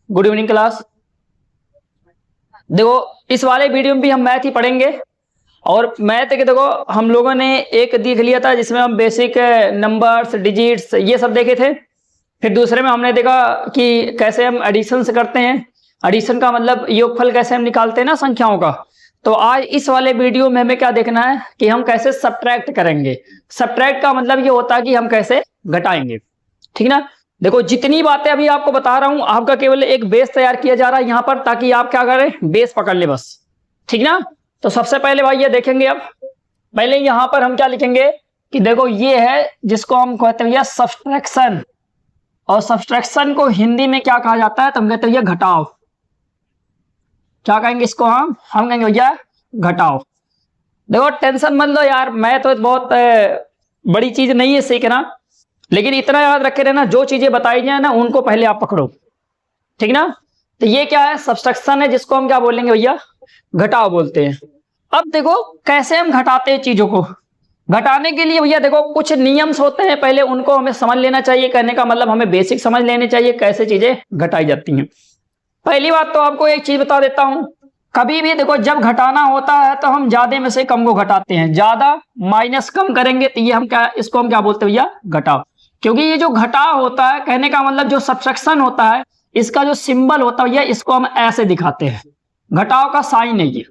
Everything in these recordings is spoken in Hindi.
Good evening class. देखो इस वाले वीडियो में भी हम मैथ ही पढ़ेंगे और मैथ के देखो हम लोगों ने एक देख लिया था जिसमें हम बेसिक नंबर्स डिजिट्स ये सब देखे थे। फिर दूसरे में हमने देखा कि कैसे हम एडिशन से करते हैं, एडिशन का मतलब योगफल कैसे हम निकालते हैं ना संख्याओं का। तो आज इस वाले वीडियो में हमें क्या देखना है कि हम कैसे सब्ट्रैक्ट करेंगे। सब्ट्रैक्ट का मतलब ये होता है कि हम कैसे घटाएंगे, ठीक ना। देखो जितनी बातें अभी आपको बता रहा हूं आपका केवल एक बेस तैयार किया जा रहा है यहाँ पर, ताकि आप क्या करें बेस पकड़ ले बस, ठीक ना। तो सबसे पहले भाई ये देखेंगे, अब पहले यहाँ पर हम क्या लिखेंगे कि देखो ये है जिसको हम कहते हैं सब्ट्रैक्शन, और सब्ट्रैक्शन को हिंदी में क्या कहा जाता है तो हम कहते हैं घटाव। क्या कहेंगे इसको हम कहेंगे भैया घटाव। देखो टेंशन मत लो यार, मैं तो बहुत बड़ी चीज नहीं है सीखना, लेकिन इतना याद रखे रहना जो चीजें बताई जाए ना उनको पहले आप पकड़ो, ठीक ना। तो ये क्या है सब्ट्रैक्शन है जिसको हम क्या बोलेंगे भैया घटाव बोलते हैं। अब देखो कैसे हम घटाते हैं चीजों को। घटाने के लिए भैया देखो कुछ नियम्स होते हैं, पहले उनको हमें समझ लेना चाहिए। कहने का मतलब हमें बेसिक समझ लेने चाहिए कैसे चीजें घटाई जाती हैं। पहली बात तो आपको एक चीज बता देता हूं, कभी भी देखो जब घटाना होता है तो हम ज्यादा में से कम को घटाते हैं, ज्यादा माइनस कम करेंगे तो ये हम क्या इसको हम क्या बोलते हैं भैया घटाव। क्योंकि ये जो घटाव होता है कहने का मतलब जो सब्ट्रैक्शन होता है इसका जो सिंबल होता है इसको हम ऐसे दिखाते हैं, घटाव का साइन है ये,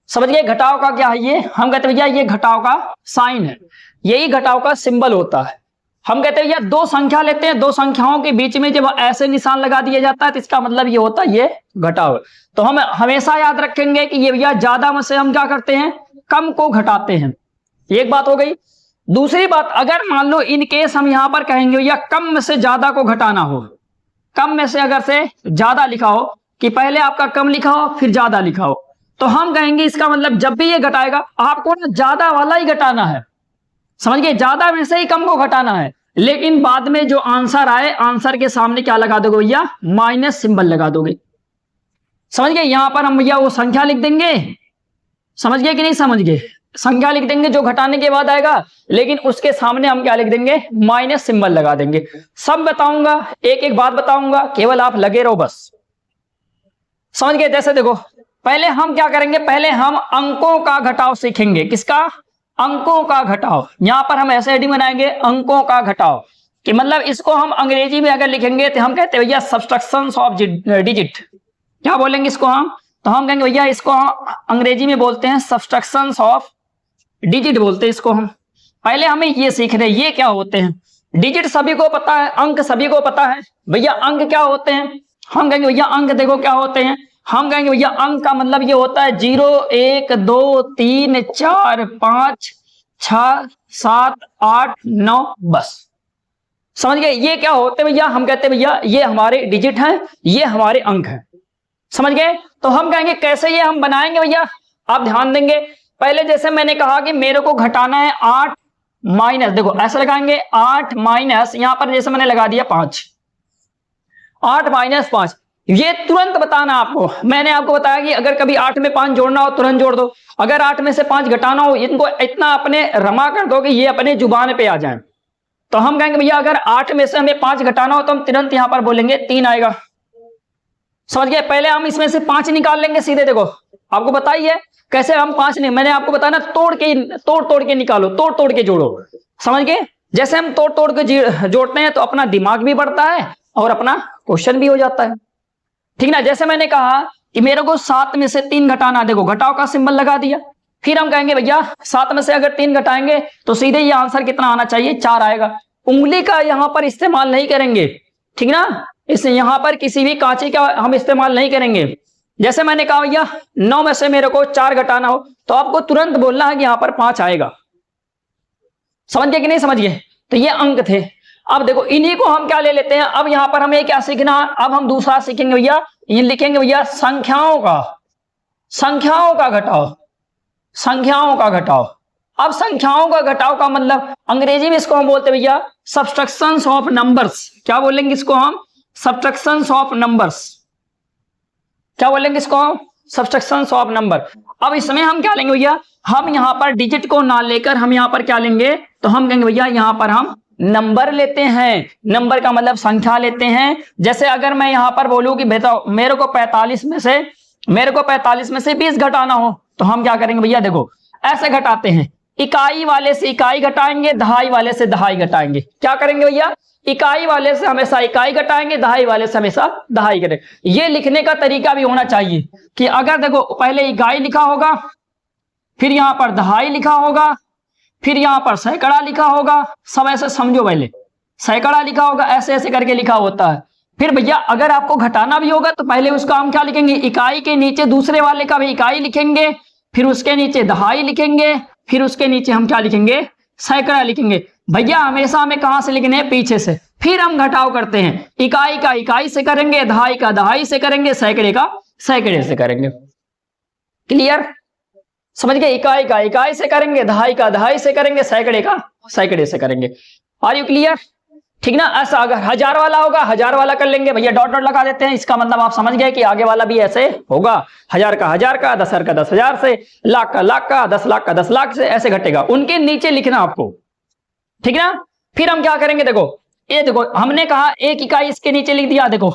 समझ गए। घटाव का क्या है ये, हम कहते हैं भैया ये घटाव का साइन है, यही घटाव का सिंबल होता है। हम कहते हैं भैया दो संख्या लेते हैं, दो संख्याओं के बीच में जब ऐसे निशान लगा दिया जाता है तो इसका मतलब ये होता है ये घटाव। तो हम हमेशा याद रखेंगे कि ये भैया ज्यादा में से हम क्या करते हैं कम को घटाते हैं, एक बात हो गई। दूसरी बात, अगर मान लो इन केस हम यहां पर कहेंगे भैया कम में से ज्यादा को घटाना हो, कम में से अगर से ज्यादा लिखा हो कि पहले आपका कम लिखा हो फिर ज्यादा लिखा हो, तो हम कहेंगे इसका मतलब जब भी ये घटाएगा आपको ना ज्यादा वाला ही घटाना है, समझ गए, ज्यादा में से ही कम को घटाना है। लेकिन बाद में जो आंसर आए आंसर के सामने क्या लगा दोगे भैया माइनस सिंबल लगा दोगे, समझ गए। यहां पर हम भैया वो संख्या लिख देंगे, समझ गए कि नहीं समझ गए, संख्या लिख देंगे जो घटाने के बाद आएगा, लेकिन उसके सामने हम क्या लिख देंगे माइनस सिंबल लगा देंगे। सब बताऊंगा, एक एक बात बताऊंगा, केवल आप लगे रहो बस, समझ गए। जैसे देखो पहले हम क्या करेंगे, पहले हम अंकों का घटाव सीखेंगे। किसका, अंकों का घटाव। यहां पर हम ऐसे हेडिंग बनाएंगे अंकों का घटाव, कि मतलब इसको हम अंग्रेजी में अगर लिखेंगे तो हम कहते हैं भैया सब्ट्रैक्शंस ऑफ डिजिट। क्या बोलेंगे इसको हम, तो हम कहेंगे भैया इसको अंग्रेजी में बोलते हैं सब्ट्रैक्शंस ऑफ डिजिट बोलते हैं इसको हम। पहले हमें ये सीख रहे ये क्या होते हैं। डिजिट सभी को पता है, अंक सभी को पता है, भैया अंक क्या होते हैं। हम कहेंगे भैया अंक देखो क्या होते हैं, हम कहेंगे भैया अंक का मतलब ये होता है 0 1 2 3 4 5 6 7 8 9 बस, समझ गए। ये क्या होते हैं भैया, हम कहते हैं भैया ये हमारे डिजिट हैं, ये हमारे अंक हैं, समझ गए। तो हम कहेंगे कैसे ये हम बनाएंगे भैया, आप ध्यान देंगे। पहले जैसे मैंने कहा कि मेरे को घटाना है 8 माइनस, देखो ऐसे लगाएंगे 8 माइनस, यहां पर जैसे मैंने लगा दिया 5, 8 माइनस 5, ये तुरंत बताना आपको। मैंने आपको बताया कि अगर कभी 8 में 5 जोड़ना हो तुरंत जोड़ दो, अगर 8 में से 5 घटाना हो इनको इतना अपने रमा कर दो कि ये अपने जुबान पे आ जाए। तो हम कहेंगे भैया अगर 8 में से हमें 5 घटाना हो तो हम तुरंत यहां पर बोलेंगे 3 आएगा, समझ गए। पहले हम इसमें से 5 निकाल लेंगे सीधे, देखो आपको बताइए कैसे हम 5 नहीं, मैंने आपको बताया ना तोड़ के निकालो, तोड़ के जोड़ो, समझ गए। जैसे हम तोड़ के जोड़ते हैं तो अपना दिमाग भी बढ़ता है और अपना क्वेश्चन भी हो जाता है, ठीक ना। जैसे मैंने कहा कि मेरे को 7 में से 3 घटाना, देखो घटाव का सिंबल लगा दिया। फिर हम कहेंगे भैया 7 में से अगर 3 घटाएंगे तो सीधे ये आंसर कितना आना चाहिए 4 आएगा। उंगली का यहां पर इस्तेमाल नहीं करेंगे, ठीक ना, इसे यहां पर किसी भी कांचे का हम इस्तेमाल नहीं करेंगे। जैसे मैंने कहा भैया 9 में से मेरे को 4 घटाना हो तो आपको तुरंत बोलना है कि यहां पर 5 आएगा, समझ गए कि नहीं समझ गए। तो ये अंक थे। अब देखो इन्हीं को हम क्या ले लेते हैं, अब यहां पर हमें क्या सीखना, अब हम दूसरा सीखेंगे भैया, ये लिखेंगे भैया संख्याओं का घटाव, संख्याओं का घटाव। अब संख्याओं का घटाव का मतलब अंग्रेजी में इसको हम बोलते हैं भैया सब्ट्रैक्शंस ऑफ नंबर्स। क्या बोलेंगे इसको हम, सब्ट्रैक्शंस ऑफ नंबर्स। क्या बोलेंगे इसको हम, सब्ट्रैक्शंस ऑफ नंबर। अब इसमें हम क्या लेंगे भैया, हम यहां पर डिजिट को ना लेकर हम यहां पर क्या लेंगे, तो हम कहेंगे भैया यहां पर हम नंबर लेते हैं, नंबर का मतलब संख्या लेते हैं। जैसे अगर मैं यहां पर बोलूं कि बताओ मेरे को 45 में से 20 घटाना हो, तो हम क्या करेंगे भैया, देखो ऐसे घटाते हैं, इकाई वाले से इकाई घटाएंगे, दहाई वाले से दहाई घटाएंगे। क्या करेंगे भैया, इकाई वाले से हमेशा इकाई घटाएंगे, दहाई वाले से हमेशा दहाई करेंगे। ये लिखने का तरीका भी होना चाहिए कि अगर देखो पहले इकाई लिखा होगा, फिर यहां पर दहाई लिखा होगा, फिर यहां पर सैकड़ा लिखा होगा, सब ऐसे समझो, पहले सैकड़ा लिखा होगा, ऐसे ऐसे करके लिखा होता है। फिर भैया अगर आपको घटाना भी होगा तो पहले उसका हम क्या लिखेंगे, इकाई के नीचे दूसरे वाले का भी इकाई लिखेंगे, फिर उसके नीचे दहाई लिखेंगे, फिर उसके नीचे हम क्या लिखेंगे, सैकड़ा लिखेंगे। भैया हमेशा हमें कहां से लिखने हैं, पीछे से। फिर हम घटाव करते हैं, इकाई का इकाई से करेंगे, दहाई का दहाई से करेंगे, सैकड़े का सैकड़े से करेंगे। क्लियर, समझ गए, इकाई का इकाई से करेंगे, दहाई का दहाई से करेंगे, सैकड़े का सैकड़े से करेंगे। आर यू क्लियर, ठीक ना। ऐसा अगर 1000 वाला होगा, 1000 वाला कर लेंगे भैया, डॉट डॉट लगा देते हैं, इसका मतलब आप समझ गए कि आगे वाला भी ऐसे होगा। 1000 का 1000 का, 10,000 का 10,000 से, लाख का लाख का, 10 लाख का 10 लाख से, ऐसे घटेगा। उनके नीचे लिखना आपको, ठीक ना। फिर हम क्या करेंगे, देखो ये देखो हमने कहा एक इकाई इसके नीचे लिख दिया। देखो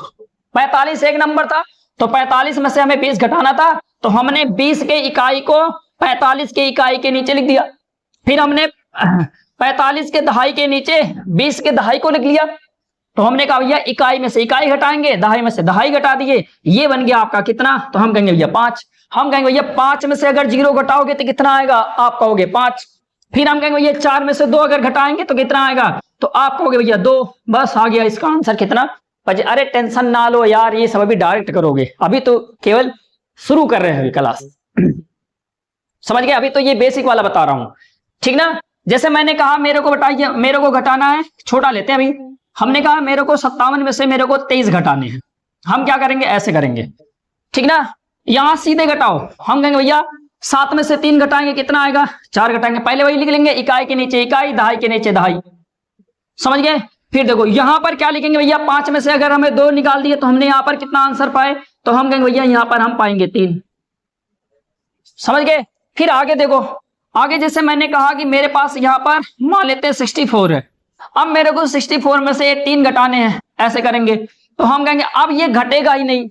45 एक नंबर था, तो 45 में से हमें 20 घटाना था, तो हमने 20 के इकाई को 45 के इकाई के नीचे लिख दिया। फिर हमने 45 के दहाई के नीचे 20 के दहाई को लिख लिया। तो हमने कहा भैया इकाई में से इकाई घटाएंगे, दहाई में से दहाई घटा दिए, ये बन गया आपका कितना, तो हम कहेंगे भैया 5। हम कहेंगे भैया 5 में से अगर 0 घटाओगे तो कितना आएगा, आप कहोगे 5। फिर हम कहेंगे भैया 4 में से 2 अगर घटाएंगे तो कितना आएगा, तो आप कहोगे भैया 2। बस आ गया इसका आंसर कितना, 5। अरे टेंशन ना लो यार, ये सब अभी डायरेक्ट करोगे, अभी तो केवल शुरू कर रहे हैं क्लास, समझ गए। अभी तो ये बेसिक वाला बता रहा हूं, ठीक ना। जैसे मैंने कहा मेरे को बताइए, मेरे को घटाना है, छोटा लेते हैं अभी। हमने कहा मेरे को 57 में से मेरे को 23 घटाने हैं। हम क्या करेंगे, ऐसे करेंगे, ठीक ना। यहां सीधे घटाओ, हम कहेंगे भैया 7 में से 3 घटाएंगे, कितना आएगा, 4 घटाएंगे। पहले वही लिख लेंगे, इकाई के नीचे इकाई, दहाई के नीचे दहाई, समझ गए। फिर देखो यहां पर क्या लिखेंगे भैया, 5 में से अगर हमें 2 निकाल दिए तो हमने यहां पर कितना आंसर पाए, तो हम कहेंगे भैया यहां पर हम पाएंगे 3, समझ गए। फिर आगे देखो, आगे जैसे मैंने कहा कि मेरे पास यहाँ पर मान लेते हैं 64 है। अब मेरे को 64 में से 3 घटाने हैं, ऐसे करेंगे। तो हम कहेंगे अब ये घटेगा ही नहीं।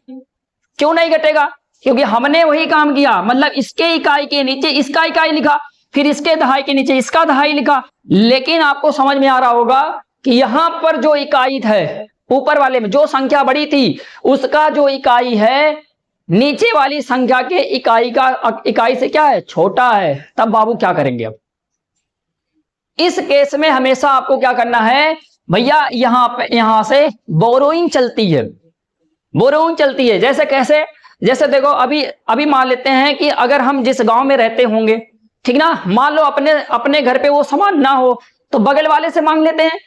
क्यों नहीं घटेगा, क्योंकि हमने वही काम किया, मतलब इसके इकाई के नीचे इसका इकाई लिखा, फिर इसके दहाई के नीचे इसका दहाई लिखा। लेकिन आपको समझ में आ रहा होगा कि यहां पर जो इकाई है, ऊपर वाले में जो संख्या बड़ी थी, उसका जो इकाई है नीचे वाली संख्या के इकाई से क्या है, छोटा है। तब बाबू क्या करेंगे, अब इस केस में हमेशा आपको क्या करना है भैया, यहां से बोरोइंग चलती है, बोरोइंग चलती है। जैसे कैसे, जैसे देखो अभी मान लेते हैं कि अगर हम जिस गांव में रहते होंगे, ठीक ना, मान लो अपने घर पे वो सामान ना हो तो बगल वाले से मांग लेते हैं,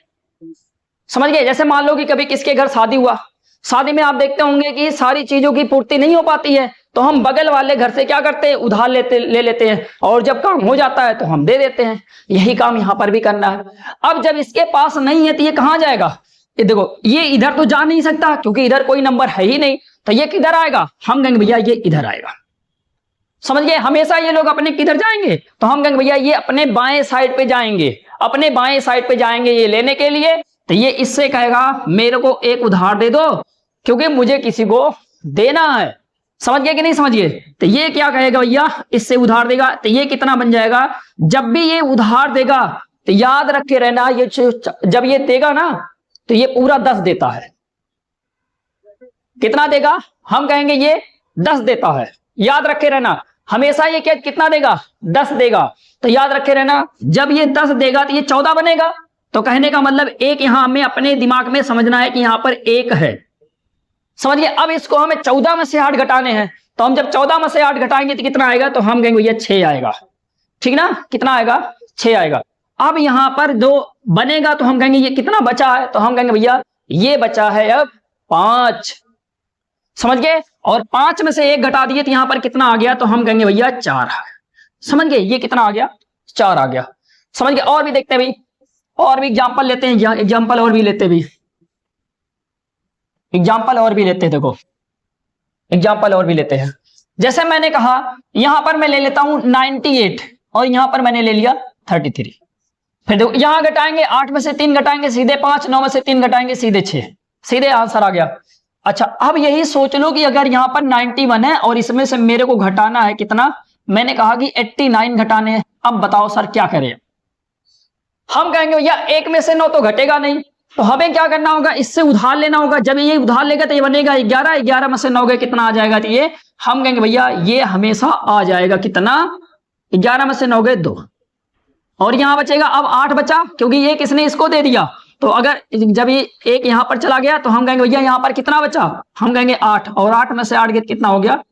समझ गए। जैसे मान लो कि कभी किसके घर शादी हुआ, शादी में आप देखते होंगे कि सारी चीजों की पूर्ति नहीं हो पाती है, तो हम बगल वाले घर से क्या करते हैं, उधार ले लेते हैं, और जब काम हो जाता है तो हम दे देते हैं। यही काम यहां पर भी करना है। अब जब इसके पास नहीं है तो ये कहां जाएगा, ये देखो ये इधर तो जा नहीं सकता क्योंकि इधर कोई नंबर है ही नहीं, तो ये किधर आएगा, हम कहेंगे भैया ये इधर आएगा, समझ गए। हमेशा ये लोग अपने किधर जाएंगे, तो हम कहेंगे भैया ये अपने बाएं साइड पे जाएंगे, अपने बाएं साइड पे जाएंगे ये लेने के लिए। तो ये इससे कहेगा मेरे को एक उधार दे दो क्योंकि मुझे किसी को देना है, समझ गए कि नहीं समझ गए। तो ये क्या कहेगा भैया, इससे उधार देगा। तो ये कितना बन जाएगा, जब भी ये उधार देगा तो याद रखे रहना, ये जब ये देगा ना तो ये पूरा 10 देता है। कितना देगा, हम कहेंगे ये 10 देता है, याद रखे रहना हमेशा। ये क्या कितना देगा, 10 देगा। तो याद रखे रहना जब ये 10 देगा तो ये 14 बनेगा। तो कहने का मतलब एक यहां हमें अपने दिमाग में समझना है कि यहां पर 1 है, समझिए। अब इसको हमें 14 में से 8 घटाने हैं, तो हम जब 14 में से 8 घटाएंगे तो कितना आएगा, तो हम कहेंगे भैया 6 आएगा, ठीक ना। कितना आएगा, 6 आएगा। अब यहां पर 2 बनेगा तो हम कहेंगे ये कितना बचा है, तो हम कहेंगे भैया ये बचा है अब 5, समझ गए। और 5 में से 1 घटा दिए तो यहां पर कितना आ गया, तो हम कहेंगे भैया 4, समझ गए। ये कितना आ गया, 4 आ गया, समझ गए। और भी देखते हैं भाई, और भी एग्जाम्पल लेते हैं, एग्जाम्पल और भी लेते हैं, एग्जाम्पल और भी लेते हैं। देखो एग्जाम्पल और भी लेते हैं। जैसे मैंने कहा यहां पर मैं ले लेता हूं 98 और यहां पर मैंने ले लिया 33। फिर देखो यहां घटाएंगे, 8 में से 3 घटाएंगे सीधे 5, 9 में से 3 घटाएंगे सीधे 6, सीधे आंसर आ गया। अच्छा अब यही सोच लो कि अगर यहां पर 91 है और इसमें से मेरे को घटाना है कितना, मैंने कहा कि 89 घटाने हैं। अब बताओ सर क्या करें। हम कहेंगे भैया 1 में से 9 तो घटेगा नहीं, तो हमें क्या करना होगा, इससे उधार लेना होगा। जब ये उधार लेगा तो ये बनेगा 11, 11 में से 9 गए कितना आ जाएगा, तो ये हम कहेंगे भैया ये हमेशा आ जाएगा कितना, 11 में से 9 गए 2, और यहां बचेगा अब 8 बचा, क्योंकि ये किसने इसको दे दिया। तो अगर जब ये 1 यहां पर चला गया तो हम कहेंगे भैया यहां पर कितना बचा, हम कहेंगे 8, और 8 में से 8 गए कितना हो गया,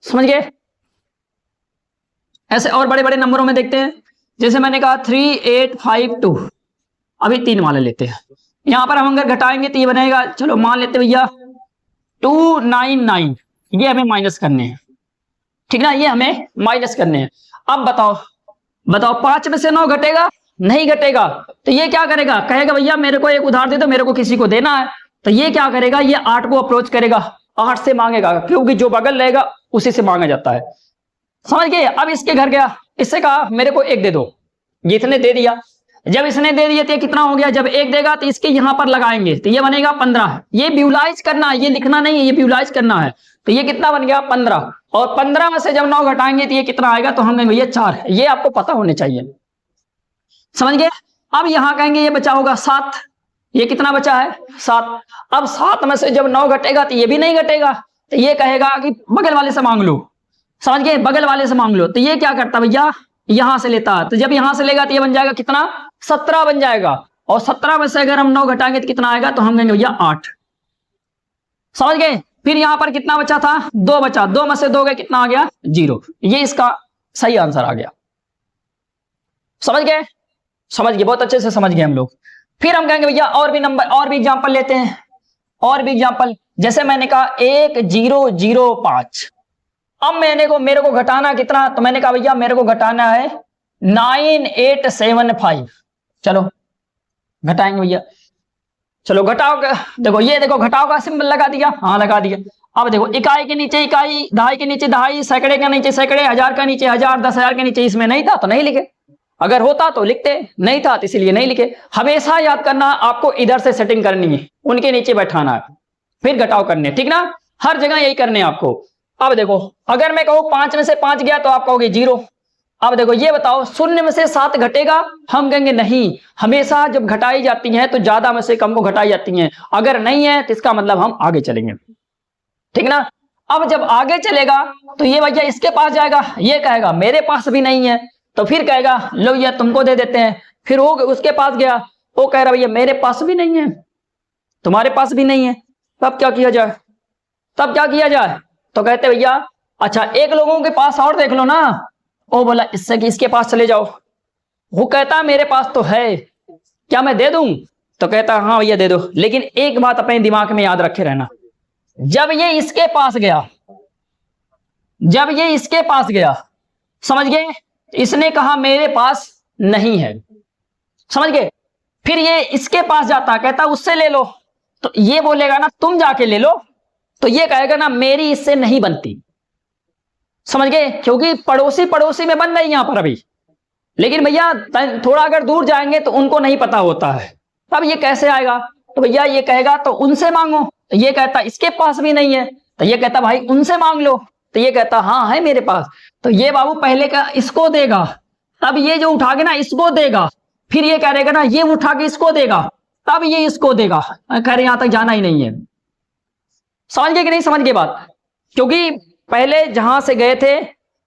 समझ गए। ऐसे और बड़े बड़े नंबरों में देखते हैं, जैसे मैंने कहा 3852, अभी 3 मान लेते हैं। यहां पर हम अगर घटाएंगे तो ये बनेगा, चलो मान लेते भैया 299, ये हमें माइनस करने हैं, ठीक ना, ये हमें माइनस करने हैं। अब बताओ 5 में से 9 घटेगा, नहीं घटेगा, तो ये क्या करेगा, कहेगा भैया मेरे को एक उधार दे दो, मेरे को किसी को देना है। तो ये क्या करेगा, ये 8 को अप्रोच करेगा, 8 से मांगेगा, क्योंकि जो बगल रहेगा उसी से मांगा जाता है, समझ गए। अब इसके घर गया, इससे कहा मेरे को 1 दे दो, ये इसने दे दिया। जब इसने दे दिया तो ये कितना हो गया, जब 1 देगा तो इसके यहां पर लगाएंगे तो ये बनेगा 15। ये विजुलाइज करना है, ये लिखना नहीं है, ये विजुलाइज करना है। तो ये कितना बन गया 15, और 15 में से जब 9 घटाएंगे तो ये कितना आएगा, तो हम कहेंगे ये 4, ये आपको पता होने चाहिए, समझ गए। अब यहां कहेंगे ये बचा होगा 7, ये कितना बचा है 7। अब 7 में से जब 9 घटेगा तो ये भी नहीं घटेगा, तो ये कहेगा कि बगल वाले से मांग लो, समझ गए, बगल वाले से मांग लो। तो ये क्या करता भैया, यहां से लेता, तो जब यहां से लेगा तो ये बन जाएगा कितना, 17 बन जाएगा, और 17 में से अगर हम 9 घटाएंगे तो कितना आएगा, तो हम कहेंगे भैया 8, समझ गए। फिर यहां पर कितना बचा था, 2 बचा, 2 में से 2 गए कितना आ गया 0, ये इसका सही आंसर आ गया, समझ गए, समझ गए, बहुत अच्छे से समझ गए हम लोग। फिर हम कहेंगे भैया और भी नंबर, और भी एग्जांपल लेते हैं, और भी एग्जांपल, जैसे मैंने कहा 1005। अब मेरे को घटाना कितना, तो मैंने कहा भैया मेरे को घटाना है 9875। चलो घटाएंगे भैया, चलो घटाओ, देखो ये देखो घटाओ का सिंबल लगा दिया, हाँ लगा दिया। अब देखो इकाई के नीचे इकाई, दहाई के नीचे दहाई, सैकड़े के नीचे सैकड़े, हजार का नीचे हजार, 10,000 के नीचे, इसमें नहीं था तो नहीं लिखे, अगर होता तो लिखते, नहीं था तो इसीलिए नहीं लिखे। हमेशा याद करना आपको इधर से सेटिंग करनी है, उनके नीचे बैठाना है, फिर घटाव करने, ठीक ना, हर जगह यही करने आपको। अब देखो अगर मैं कहूं 5 में से 5 गया तो आप कहोगे 0। अब देखो ये बताओ 0 में से 7 घटेगा, हम कहेंगे नहीं, हमेशा जब घटाई जाती हैं तो ज्यादा में से कम को घटाई जाती हैं, अगर नहीं है तो इसका मतलब हम आगे चलेंगे, ठीक ना। अब जब आगे चलेगा तो ये भैया इसके पास जाएगा, ये कहेगा मेरे पास भी नहीं है, तो फिर कहेगा लो ये तुमको दे देते हैं। फिर वो उसके पास गया, वो कह रहा भैया मेरे पास भी नहीं है, तुम्हारे पास भी नहीं है, तब क्या किया जाए, तब क्या किया जाए, तो कहते भैया अच्छा एक लोगों के पास और देख लो ना। वो बोला इससे कि इसके पास चले जाओ, वो कहता मेरे पास तो है, क्या मैं दे दूं, तो कहता हाँ भैया दे दो, लेकिन एक बात अपने दिमाग में याद रखे रहना, जब ये इसके पास गया, जब ये इसके पास गया, समझ गए, इसने कहा मेरे पास नहीं है, समझ गए, फिर ये इसके पास जाता, कहता उससे ले लो, तो ये बोलेगा ना तुम जाके ले लो, तो ये कहेगा ना मेरी इससे नहीं बनती, समझ गए, क्योंकि पड़ोसी पड़ोसी में बन रही यहां पर अभी, लेकिन भैया थोड़ा अगर दूर जाएंगे तो उनको नहीं पता होता है, तब ये कैसे आएगा, तो भैया ये कहेगा तो उनसे मांगो, तो ये कहता इसके पास भी नहीं है, तो ये कहता भाई उनसे मांग लो, तो ये कहता हाँ है मेरे पास, तो ये बाबू पहले का इसको देगा, तब ये जो उठा के ना इसको देगा, फिर ये कहेगा ना ये उठा के इसको देगा, तब ये इसको देगा, कह रहे यहां तक जाना ही नहीं है, समझ गए कि नहीं समझ गए बात, क्योंकि पहले जहां से गए थे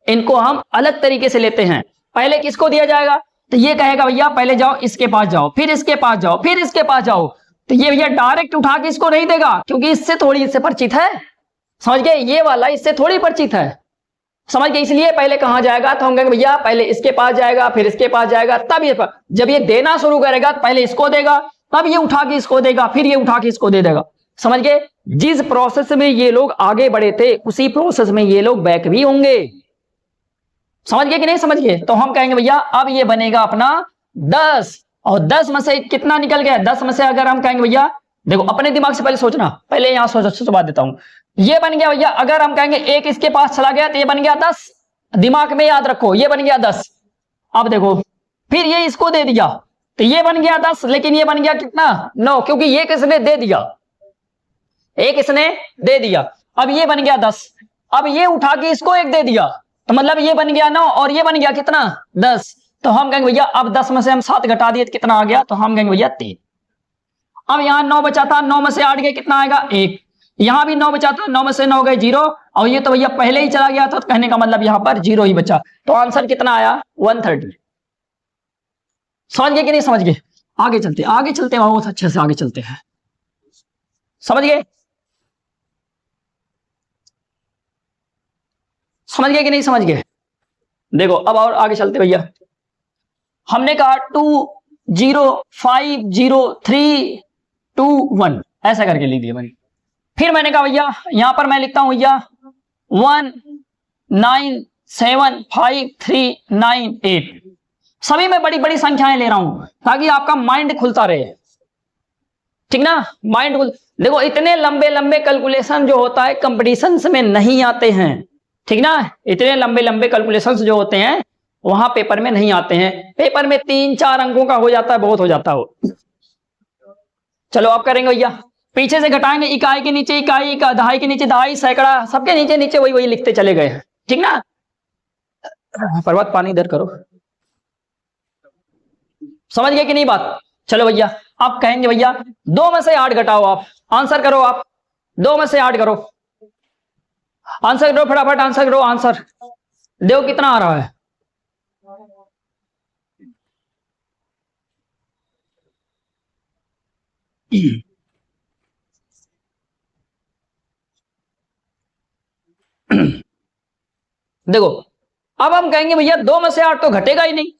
इनको हम अलग तरीके से लेते हैं। पहले किसको दिया जाएगा, तो ये कहेगा भैया पहले जाओ इसके पास जाओ, फिर इसके पास जाओ, फिर इसके पास जाओ, तो ये भैया डायरेक्ट उठा के इसको नहीं देगा, क्योंकि इससे थोड़ी इससे परिचित है, समझ गए, ये वाला इससे थोड़ी परिचित है, समझ गए, इसलिए पहले कहां जाएगा, तो हम कहेंगे भैया पहले इसके पास जाएगा, फिर इसके पास जाएगा, तब ये जब ये देना शुरू करेगा तो पहले इसको देगा, तब ये उठा के इसको देगा, फिर ये उठा के इसको दे देगा, समझ गए। जिस प्रोसेस में ये लोग आगे बढ़े थे उसी प्रोसेस में ये लोग बैक भी होंगे, समझ गए कि नहीं समझ गए। तो हम कहेंगे भैया अब ये बनेगा अपना 10, और 10 में से कितना निकल गया, 10 में से अगर हम कहेंगे भैया देखो अपने दिमाग से पहले सोचना, पहले यहां सोच देता हूं, ये बन गया भैया, अगर हम कहेंगे एक इसके पास चला गया तो ये बन गया 10, दिमाग में याद रखो ये बन गया 10। अब देखो फिर ये इसको दे दिया तो ये बन गया 10, लेकिन ये बन गया कितना 9, क्योंकि ये किसने दे दिया, एक इसने दे दिया। अब ये बन गया 10, अब ये उठा के इसको एक दे दिया तो मतलब ये बन गया 9 और ये बन गया कितना 10। तो हम कहेंगे भैया अब 10 में से हम 7 घटा दिए तो कितना आ गया, तो हम कहेंगे भैया 3। अब यहाँ 9 बचा था, 9 में से 8 गए कितना आएगा 1, यहां भी 9 बचा था, 9 में से 9 गए 0, और ये तो भैया पहले ही चला गया था, तो कहने का मतलब यहां पर 0 ही बचा, तो आंसर कितना आया 130। समझ गए कि नहीं समझ गए? आगे चलते बहुत अच्छे से आगे चलते हैं, समझ गए कि नहीं समझ गए? देखो अब और आगे चलते भैया, हमने कहा 2 0 5 0 3 2 1 ऐसा करके लिख दिया भाई। फिर मैंने कहा भैया यहां पर मैं लिखता हूं भैया 1 9 7 5 3 9 8, सभी में बड़ी बड़ी संख्याएं ले रहा हूं ताकि आपका माइंड खुलता रहे, ठीक ना, माइंड खुल। देखो इतने लंबे लंबे कैलकुलेशन जो होता है कंपटीशंस में नहीं आते हैं, ठीक ना, इतने लंबे लंबे कैलकुलेशंस जो होते हैं वहां पेपर में नहीं आते हैं, पेपर में 3-4 अंकों का हो जाता है, बहुत हो जाता है। चलो आप करेंगे भैया, पीछे से घटाएंगे, इकाई के नीचे इकाई, दहाई के नीचे दहाई, सैकड़ा, सबके नीचे नीचे वही वही लिखते चले गए हैं, ठीक ना। पर्वत पानी इधर करो, समझ गए कि नहीं बात? चलो भैया आप कहेंगे भैया 2 में से 8 घटाओ, आप आंसर करो, आप 2 में से 8 करो, आंसर करो फटाफट, आंसर करो, आंसर देखो कितना आ रहा है। देखो अब हम कहेंगे भैया 2 में से 8 तो घटेगा ही नहीं,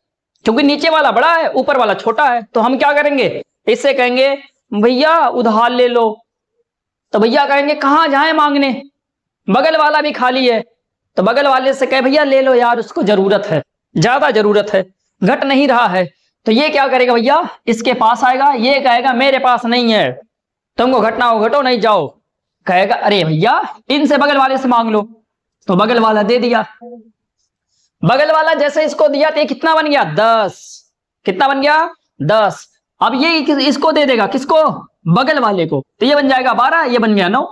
क्योंकि नीचे वाला बड़ा है ऊपर वाला छोटा है, तो हम क्या करेंगे, इससे कहेंगे भैया उधार ले लो, तो भैया कहेंगे कहां जाए मांगने, बगल वाला भी खाली है, तो बगल वाले से कहे भैया ले लो यार, उसको जरूरत है, ज्यादा जरूरत है, घट नहीं रहा है, तो ये क्या करेगा भैया इसके पास आएगा, ये कहेगा मेरे पास नहीं है, तुमको घटना हो घटो नहीं जाओ, कहेगा अरे भैया इनसे बगल वाले से मांग लो, तो बगल वाला दे दिया, बगल वाला जैसे इसको दिया तो ये कितना बन गया 10, कितना बन गया 10। अब ये इसको दे देगा, किसको, बगल वाले को, तो ये बन जाएगा 12, ये बन गया 9।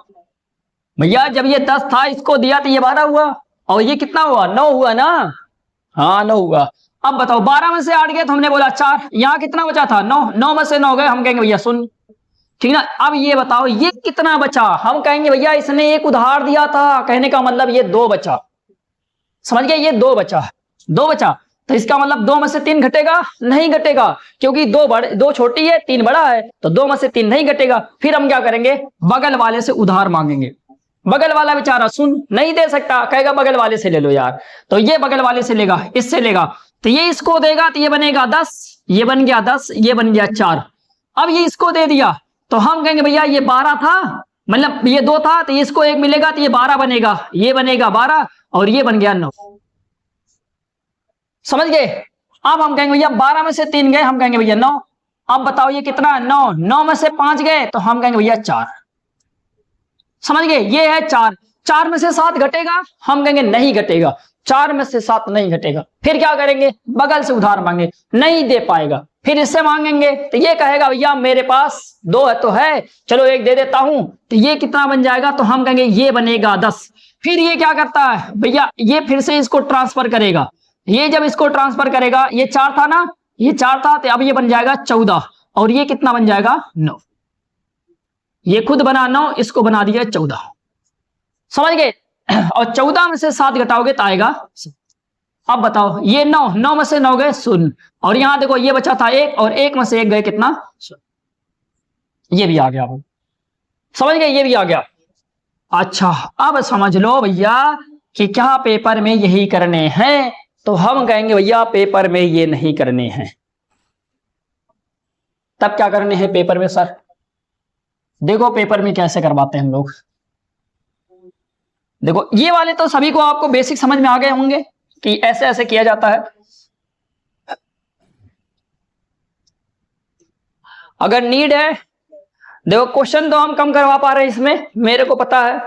भैया जब ये 10 था इसको दिया तो ये 12 हुआ, और ये कितना हुआ 9 हुआ ना, हाँ 9 हुआ। अब बताओ 12 में से 8 गए तो हमने बोला 4, यहाँ कितना बचा था 9, 9 में से 9 गए, हम कहेंगे भैया 0, ठीक ना। अब ये बताओ ये कितना बचा, हम कहेंगे भैया इसने एक उधार दिया था, कहने का मतलब ये 2 बचा, समझ गए, ये 2 बचा, 2 बचा, तो इसका मतलब 2 में से 3 घटेगा, नहीं घटेगा, क्योंकि 2 छोटी है 3 बड़ा है, तो 2 में से 3 नहीं घटेगा। फिर हम क्या करेंगे, बगल वाले से उधार मांगेंगे, बगल वाला बेचारा सुन नहीं दे सकता, कहेगा बगल वाले से ले लो यार, तो ये बगल वाले से लेगा, इससे लेगा, तो ये इसको देगा तो ये बनेगा 10, ये बन गया 10, ये बन गया 4। अब ये इसको दे दिया तो हम कहेंगे भैया ये 12 था, मतलब ये 2 था, तो इसको 1 मिलेगा तो ये 12 बनेगा, ये बनेगा 12, और ये बन गया 9, समझ गए। अब हम कहेंगे भैया 12 में से 3 गए, हम कहेंगे भैया 9। अब बताओ ये कितना 9, 9 में से 5 गए तो हम कहेंगे भैया 4, समझ गए, ये है 4। 4 में से 7 घटेगा, हम कहेंगे नहीं घटेगा, 4 में से 7 नहीं घटेगा। फिर क्या करेंगे, बगल से उधार मांगे, नहीं दे पाएगा, फिर इससे मांगेंगे तो ये कहेगा भैया मेरे पास 2 है तो है, चलो 1 दे देता हूं, तो ये कितना बन जाएगा, तो हम कहेंगे ये बनेगा 10। फिर ये क्या करता है भैया, ये फिर से इसको ट्रांसफर करेगा, ये जब इसको ट्रांसफर करेगा, ये 4 था ना, ये 4 था, तो अब ये बन जाएगा 14, और ये कितना बन जाएगा 9, ये खुद बना 9, इसको बना दिया 14, समझ गए। और 14 में से 7 घटाओगे तो आएगा। अब बताओ ये 9, 9 में से 9 गए 0, और यहां देखो ये बचा था 1, और 1 में से 1 गए कितना 0, ये भी आ गया, समझ गए, ये भी आ गया। अच्छा अब समझ लो भैया कि क्या पेपर में यही करने हैं, तो हम कहेंगे भैया पेपर में ये नहीं करने हैं, तब क्या करने हैं पेपर में सर, देखो पेपर में कैसे करवाते हैं हम लोग। देखो ये वाले तो सभी को आपको बेसिक समझ में आ गए होंगे कि ऐसे ऐसे किया जाता है। अगर नीड है, देखो क्वेश्चन तो हम कम करवा पा रहे हैं इसमें, मेरे को पता है,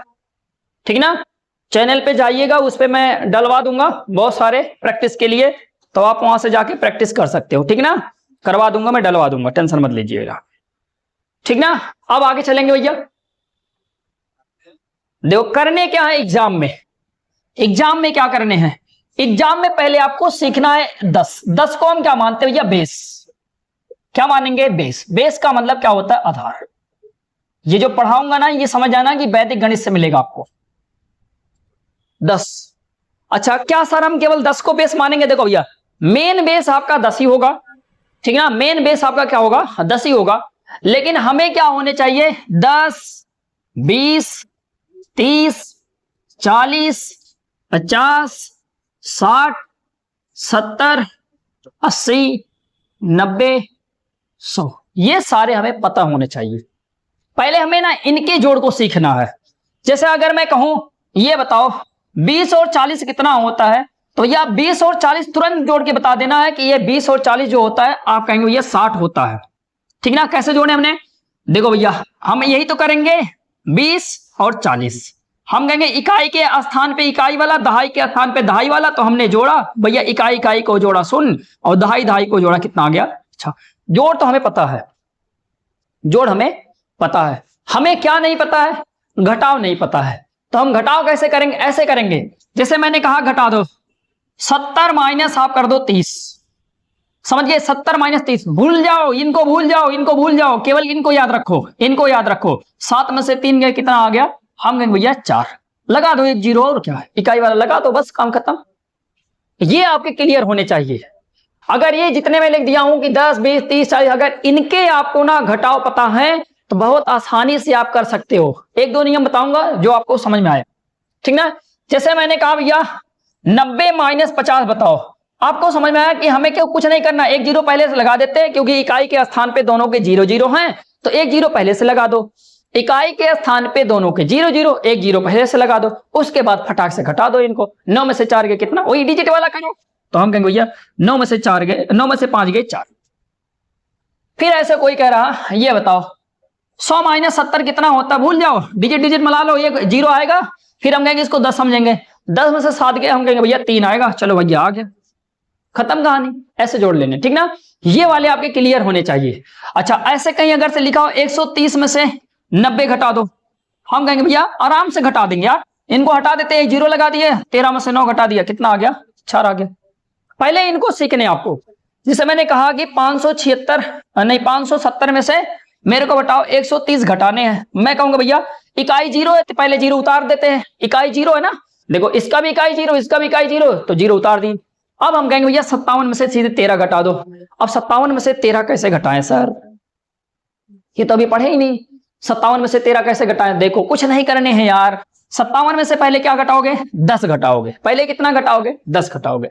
ठीक ना। चैनल पे जाइएगा, उस पे मैं डलवा दूंगा बहुत सारे प्रैक्टिस के लिए, तो आप वहां से जाके प्रैक्टिस कर सकते हो, ठीक ना। करवा दूंगा मैं, डलवा दूंगा, टेंशन मत लीजिएगा, ठीक ना। अब आगे चलेंगे भैया। देखो करने क्या है एग्जाम में, एग्जाम में क्या करने हैं, एग्जाम में पहले आपको सीखना है 10 को हम क्या मानते हैं भैया, बेस। क्या मानेंगे, बेस। बेस का मतलब क्या होता है, आधार। ये जो पढ़ाऊंगा ना ये समझ आना कि वैदिक गणित से मिलेगा आपको 10। अच्छा क्या सर हम केवल 10 को बेस मानेंगे, देखो भैया मेन बेस आपका 10 ही होगा, ठीक है ना। मेन बेस आपका क्या होगा, 10 ही होगा। लेकिन हमें क्या होने चाहिए, 10, 20, 30, 40, 50, 60, 70, 80, 90, 100, ये सारे हमें पता होने चाहिए। पहले हमें ना इनके जोड़ को सीखना है। जैसे अगर मैं कहूं ये बताओ 20 और 40 कितना होता है, तो यह 20 और 40 तुरंत जोड़ के बता देना है कि ये 20 और 40 जो होता है आप कहेंगे ये 60 होता है, ठीक ना। कैसे जोड़े हमने, देखो भैया हम यही तो करेंगे 20 और 40। हम कहेंगे इकाई के स्थान पे इकाई वाला, दहाई के स्थान पे दहाई वाला, तो हमने जोड़ा भैया, इकाई इकाई को जोड़ा 0 और दहाई दहाई को जोड़ा, कितना आ गया। अच्छा जोड़ तो हमें पता है, जोड़ हमें पता है, हमें क्या नहीं पता है, घटाव नहीं पता है। तो हम घटाव कैसे करेंगे, ऐसे करेंगे जैसे मैंने कहा घटा दो 70 माइनस आप कर दो 30, समझ गए। 70 माइनस 30, भूल जाओ इनको, भूल जाओ इनको, भूल जाओ, केवल इनको याद रखो, इनको याद रखो। 7 में से 3 गए, कितना आ गया, हम कहेंगे भैया 4। लगा दो एक जीरो, और क्या है इकाई वाला लगा दो, बस काम खत्म। ये आपके क्लियर होने चाहिए। अगर ये जितने में लिख दिया हूं कि 10, 20, 30, 40, अगर इनके आपको ना घटाव पता है तो बहुत आसानी से आप कर सकते हो। एक दो नियम बताऊंगा जो आपको समझ में आए, ठीक ना। जैसे मैंने कहा भैया 90 माइनस 50 बताओ, आपको समझ में आया कि हमें क्यों कुछ नहीं करना, एक जीरो पहले से लगा देते हैं, क्योंकि इकाई के स्थान पे दोनों के 0 0 हैं, तो एक जीरो पहले से लगा दो। इकाई के स्थान पे दोनों के 0 0, एक जीरो पहले से लगा दो, उसके बाद फटाक से घटा दो इनको। 9 में से 4 गए कितना, वही डिजिट वाला करो, तो हम कहेंगे भैया 9 में से 4 गए, 9 में से 5 गए 4। फिर ऐसे कोई कह रहा ये बताओ 100 माइनस 70 कितना होता है, भूल जाओ, डिजिट डिजिट मिला लो, ये जीरो आएगा। फिर हम कहेंगे इसको 10 समझेंगे, 10 में से 7 गए, हम कहेंगे भैया 3 आएगा, चलो भैया आ गया, खत्म कहानी। ऐसे जोड़ लेने, ठीक ना। ये वाले आपके क्लियर होने चाहिए। अच्छा ऐसे कहीं अगर से लिखा हो 130 में से 90 घटा दो, हम कहेंगे भैया आराम से घटा देंगे यार, इनको हटा देते हैं, जीरो लगा दिए, 13 में से 9 घटा दिया, कितना आ गया, 4 आ गया। पहले इनको सीखने आपको। जिसे मैंने कहा कि 570 में से मेरे को बताओ 130 घटाने हैं, मैं कहूंगा भैया इकाई 0 है तो पहले 0 उतार देते हैं, इकाई 0 है ना, देखो इसका भी इकाई 0, इसका भी इकाई 0, तो 0 उतार दी। अब हम कहेंगे भैया 57 में से सीधे 13 घटा दो। अब 57 में से 13 कैसे घटाएं सर, ये तो अभी पढ़े ही नहीं। 57 में से 13 कैसे घटाएं, देखो कुछ नहीं करने हैं यार। 57 में से पहले क्या घटाओगे, 10 घटाओगे, पहले कितना घटाओगे, 10 घटाओगे।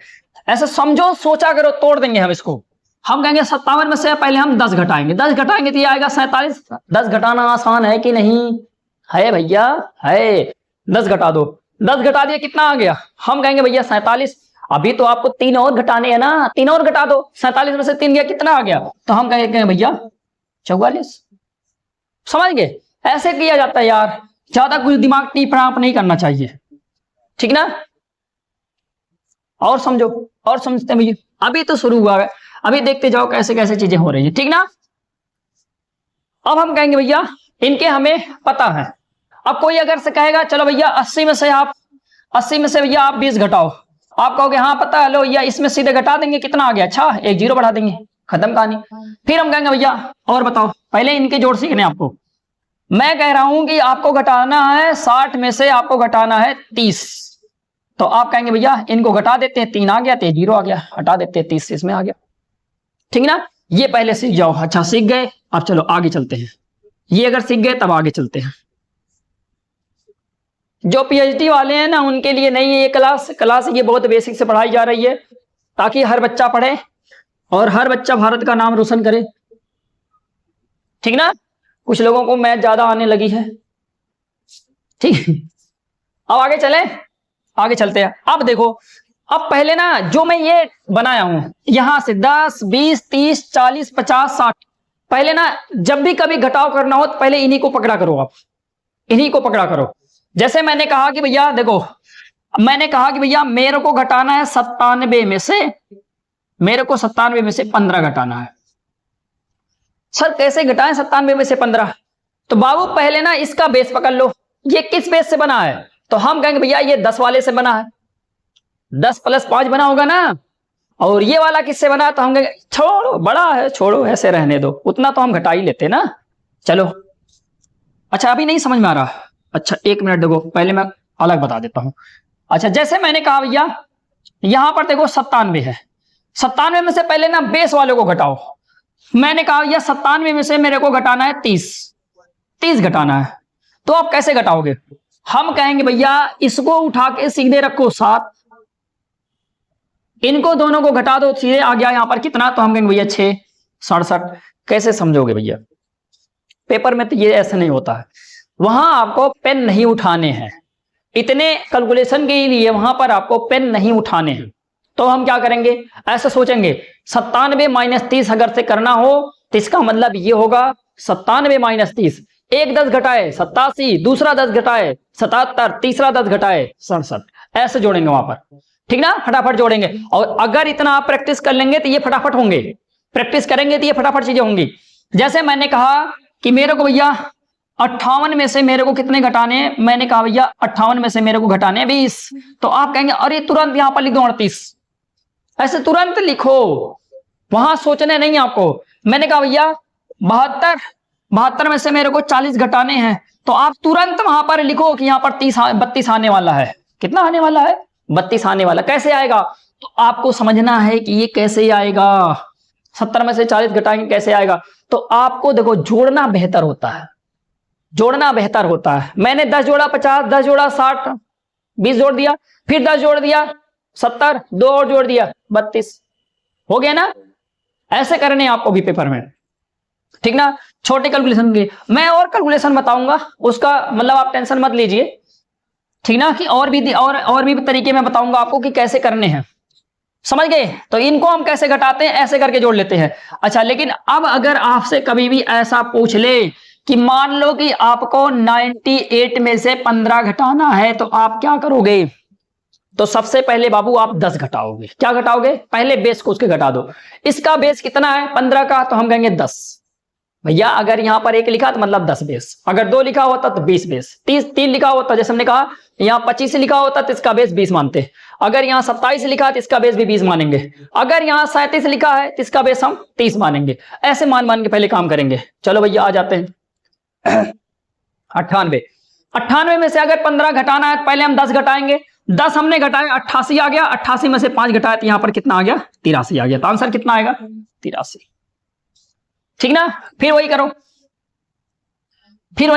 ऐसे समझो, सोचा करो, तोड़ देंगे हम इसको। हम कहेंगे 57 में से पहले हम 10 घटाएंगे, 10 घटाएंगे तो ये आएगा 47। 10 घटाना आसान है कि नहीं, है भैया, है। 10 घटा दो, 10 घटा दिया, कितना आ गया, हम कहेंगे भैया 47। अभी तो आपको 3 और घटाने हैं ना, 3 और घटा दो, 47 में से 3 गया, कितना आ गया, तो हम कहेंगे भैया 44। समझ गए, ऐसे किया जाता है यार, ज्यादा कुछ दिमाग टीप नहीं करना चाहिए, ठीक ना। और समझो, और समझते हैं भैया, अभी तो शुरू हुआ है, अभी देखते जाओ कैसे कैसे चीजें हो रही है, ठीक ना। अब हम कहेंगे भैया इनके हमें पता है। अब कोई अगर से कहेगा चलो भैया 80 में से भैया आप 20 घटाओ, आप कहोगे हाँ पता है, लो या इसमें सीधे घटा देंगे, कितना आ गया, अच्छा एक जीरो बढ़ा देंगे, खत्म कहानी। फिर हम कहेंगे भैया और बताओ, पहले इनके जोड़ सीखने आपको। मैं कह रहा हूं कि आपको घटाना है 60 में से आपको घटाना है 30, तो आप कहेंगे भैया इनको घटा देते हैं, 3 आ गया, तो 0 आ गया, हटा देते हैं, 30 इसमें आ गया, ठीक ना। ये पहले सीख जाओ। अच्छा सीख गए, अब चलो आगे चलते हैं। ये अगर सीख गए तब आगे चलते हैं। जो पीएचडी वाले हैं ना उनके लिए नहीं है ये क्लास ये बहुत बेसिक से पढ़ाई जा रही है, ताकि हर बच्चा पढ़े और हर बच्चा भारत का नाम रोशन करे, ठीक ना। कुछ लोगों को मैथ ज्यादा आने लगी है, ठीक। अब आगे चले, आगे चलते हैं। अब देखो, अब पहले ना जो मैं ये बनाया हूं यहां से 10, 20, 30, 40, 50, 60, पहले ना जब भी कभी घटाव करना हो तो पहले इन्हीं को पकड़ा करो, आप इन्हीं को पकड़ा करो। जैसे मैंने कहा कि भैया देखो, मैंने कहा कि भैया मेरे को घटाना है 97 में से मेरे को 97 में से 15 घटाना है। सर कैसे घटाएं 97 में से 15? तो बाबू पहले ना इसका बेस पकड़ लो, ये किस बेस से बना है? तो हम कहेंगे भैया ये 10 वाले से बना है, 10 + 5 बना होगा ना। और ये वाला किससे बना? तो हम कहेंगे छोड़ो, बड़ा है, छोड़ो, ऐसे रहने दो, उतना तो हम घटा ही लेते ना। चलो, अच्छा अभी नहीं समझ में आ रहा? अच्छा 1 मिनट देखो, पहले मैं अलग बता देता हूं। अच्छा जैसे मैंने कहा भैया यहां पर देखो 97 है, 97 में से पहले ना बेस वाले को घटाओ। मैंने कहा भैया 97 में से मेरे को घटाना है 30 घटाना है। तो आप कैसे घटाओगे? हम कहेंगे भैया इसको उठा के सीधे रखो 7, इनको दोनों को घटा दो, सीधे आ गया यहां पर कितना? तो हम कहेंगे भैया 6, 67। कैसे समझोगे भैया? पेपर में तो ये ऐसा नहीं होता है, वहां आपको पेन नहीं उठाने हैं, इतने कैलकुलेशन के लिए वहां पर आपको पेन नहीं उठाने हैं। तो हम क्या करेंगे, ऐसे सोचेंगे 97 - 30 अगर से करना हो तो इसका मतलब ये होगा 97 - 30, एक 10 घटाए 87, दूसरा 10 घटाए 77, तीसरा 10 घटाए 67, ऐसे जोड़ेंगे वहां पर, ठीक ना? फटाफट जोड़ेंगे। और अगर इतना आप प्रैक्टिस कर लेंगे तो ये फटाफट होंगे, प्रैक्टिस करेंगे तो ये फटाफट चीजें होंगी। जैसे मैंने कहा कि मेरे को भैया 58 में से मेरे को कितने घटाने? मैंने कहा भैया 58 में से मेरे को घटाने 20। तो आप कहेंगे अरे तुरंत यहां पर लिख दो 38, ऐसे तुरंत लिखो, वहां सोचने नहीं आपको। मैंने कहा भैया 72 में से मेरे को 40 घटाने हैं, तो आप तुरंत वहां पर लिखो कि यहां पर 32 आने वाला है। कितना आने वाला है? 32 आने वाला। कैसे आएगा? तो आपको समझना है कि ये कैसे आएगा, 70 में से 40 घटाएंगे कैसे आएगा। तो आपको देखो जोड़ना बेहतर होता है, जोड़ना बेहतर होता है। मैंने 10 जोड़ा 50, 10 जोड़ा 60, 20 जोड़ दिया, फिर 10 जोड़ दिया 70, 2 और जोड़ दिया 32, हो गया ना? ऐसे करने आपको भी पेपर में, ठीक ना? छोटे कैलकुलेशन की मैं और कैलकुलेशन बताऊंगा, उसका मतलब आप टेंशन मत लीजिए, ठीक ना? कि और भी तरीके में बताऊंगा आपको कि कैसे करने हैं, समझ गए? तो इनको हम कैसे घटाते हैं, ऐसे करके जोड़ लेते हैं। अच्छा लेकिन अब अगर आपसे कभी भी ऐसा पूछ ले कि मान लो कि आपको 98 में से 15 घटाना है, तो आप क्या करोगे? तो सबसे पहले बाबू आप 10 घटाओगे। क्या घटाओगे? पहले बेस को उसके घटा दो। इसका बेस कितना है 15 का? तो हम कहेंगे 10। भैया अगर यहां पर 1 लिखा तो मतलब 10 बेस, अगर 2 लिखा होता तो 20 बेस, 3 लिखा होता, जैसे हमने कहा यहां 25 लिखा होता तो इसका बेस 20 मानते, अगर यहां 27 लिखा है तो इसका बेस भी 20 मानेंगे, अगर यहां 37 लिखा है तो इसका बेस हम 30 मानेंगे। ऐसे मान के पहले काम करेंगे। चलो भैया आ जाते हैं 98 में से अगर 15 घटाना है तो पहले हम 10 घटाएंगे। 10 हमने घटाए 88 आ गया, 88 में से 5 घटाए तो यहां पर कितना आ गया? 83 आ गया। तो आंसर कितना आएगा? 83, ठीक ना? फिर वही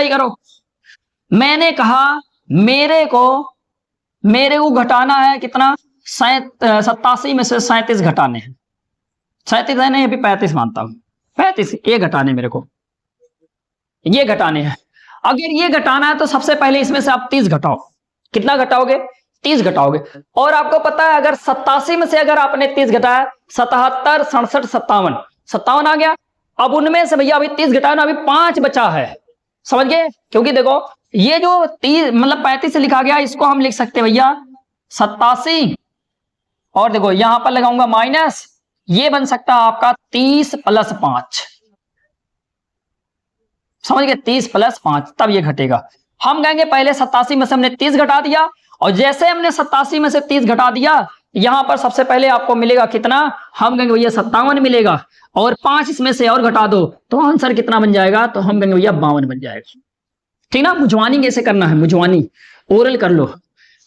करो, मैंने कहा मेरे को घटाना है कितना? 87 में से 37 घटाने हैं। 37 है नहीं, अभी 35 मानता हूं, 35 ये घटाने, मेरे को ये घटाने हैं। अगर ये घटाना है तो सबसे पहले इसमें से आप 30 घटाओ। कितना घटाओगे? 30 घटाओगे। और आपको पता है अगर 87 में से अगर आपने 30 घटाया, 77, 67, 57 आ गया। अब उनमें से भैया अभी 30 घटाया ना, अभी 5 बचा है, समझ गए? क्योंकि देखो ये जो 30 मतलब 35 से लिखा गया, इसको हम लिख सकते हैं भैया 87, और देखो यहां पर लगाऊंगा माइनस, ये बन सकता है आपका 30 + 5, समझ गए? 30 + 5, तब ये घटेगा। हम कहेंगे पहले 87 में से हमने 30 घटा दिया, और जैसे हमने 87 में से 30 घटा दिया, यहां पर सबसे पहले आपको मिलेगा कितना? हम कहेंगे भैया 57 मिलेगा, और 5 इसमें से और घटा दो तो आंसर कितना बन जाएगा? तो हम कहेंगे भैया 52 बन जाएगा, ठीक ना? मुझवानी कैसे करना है, मुझवानी ओरल कर लो,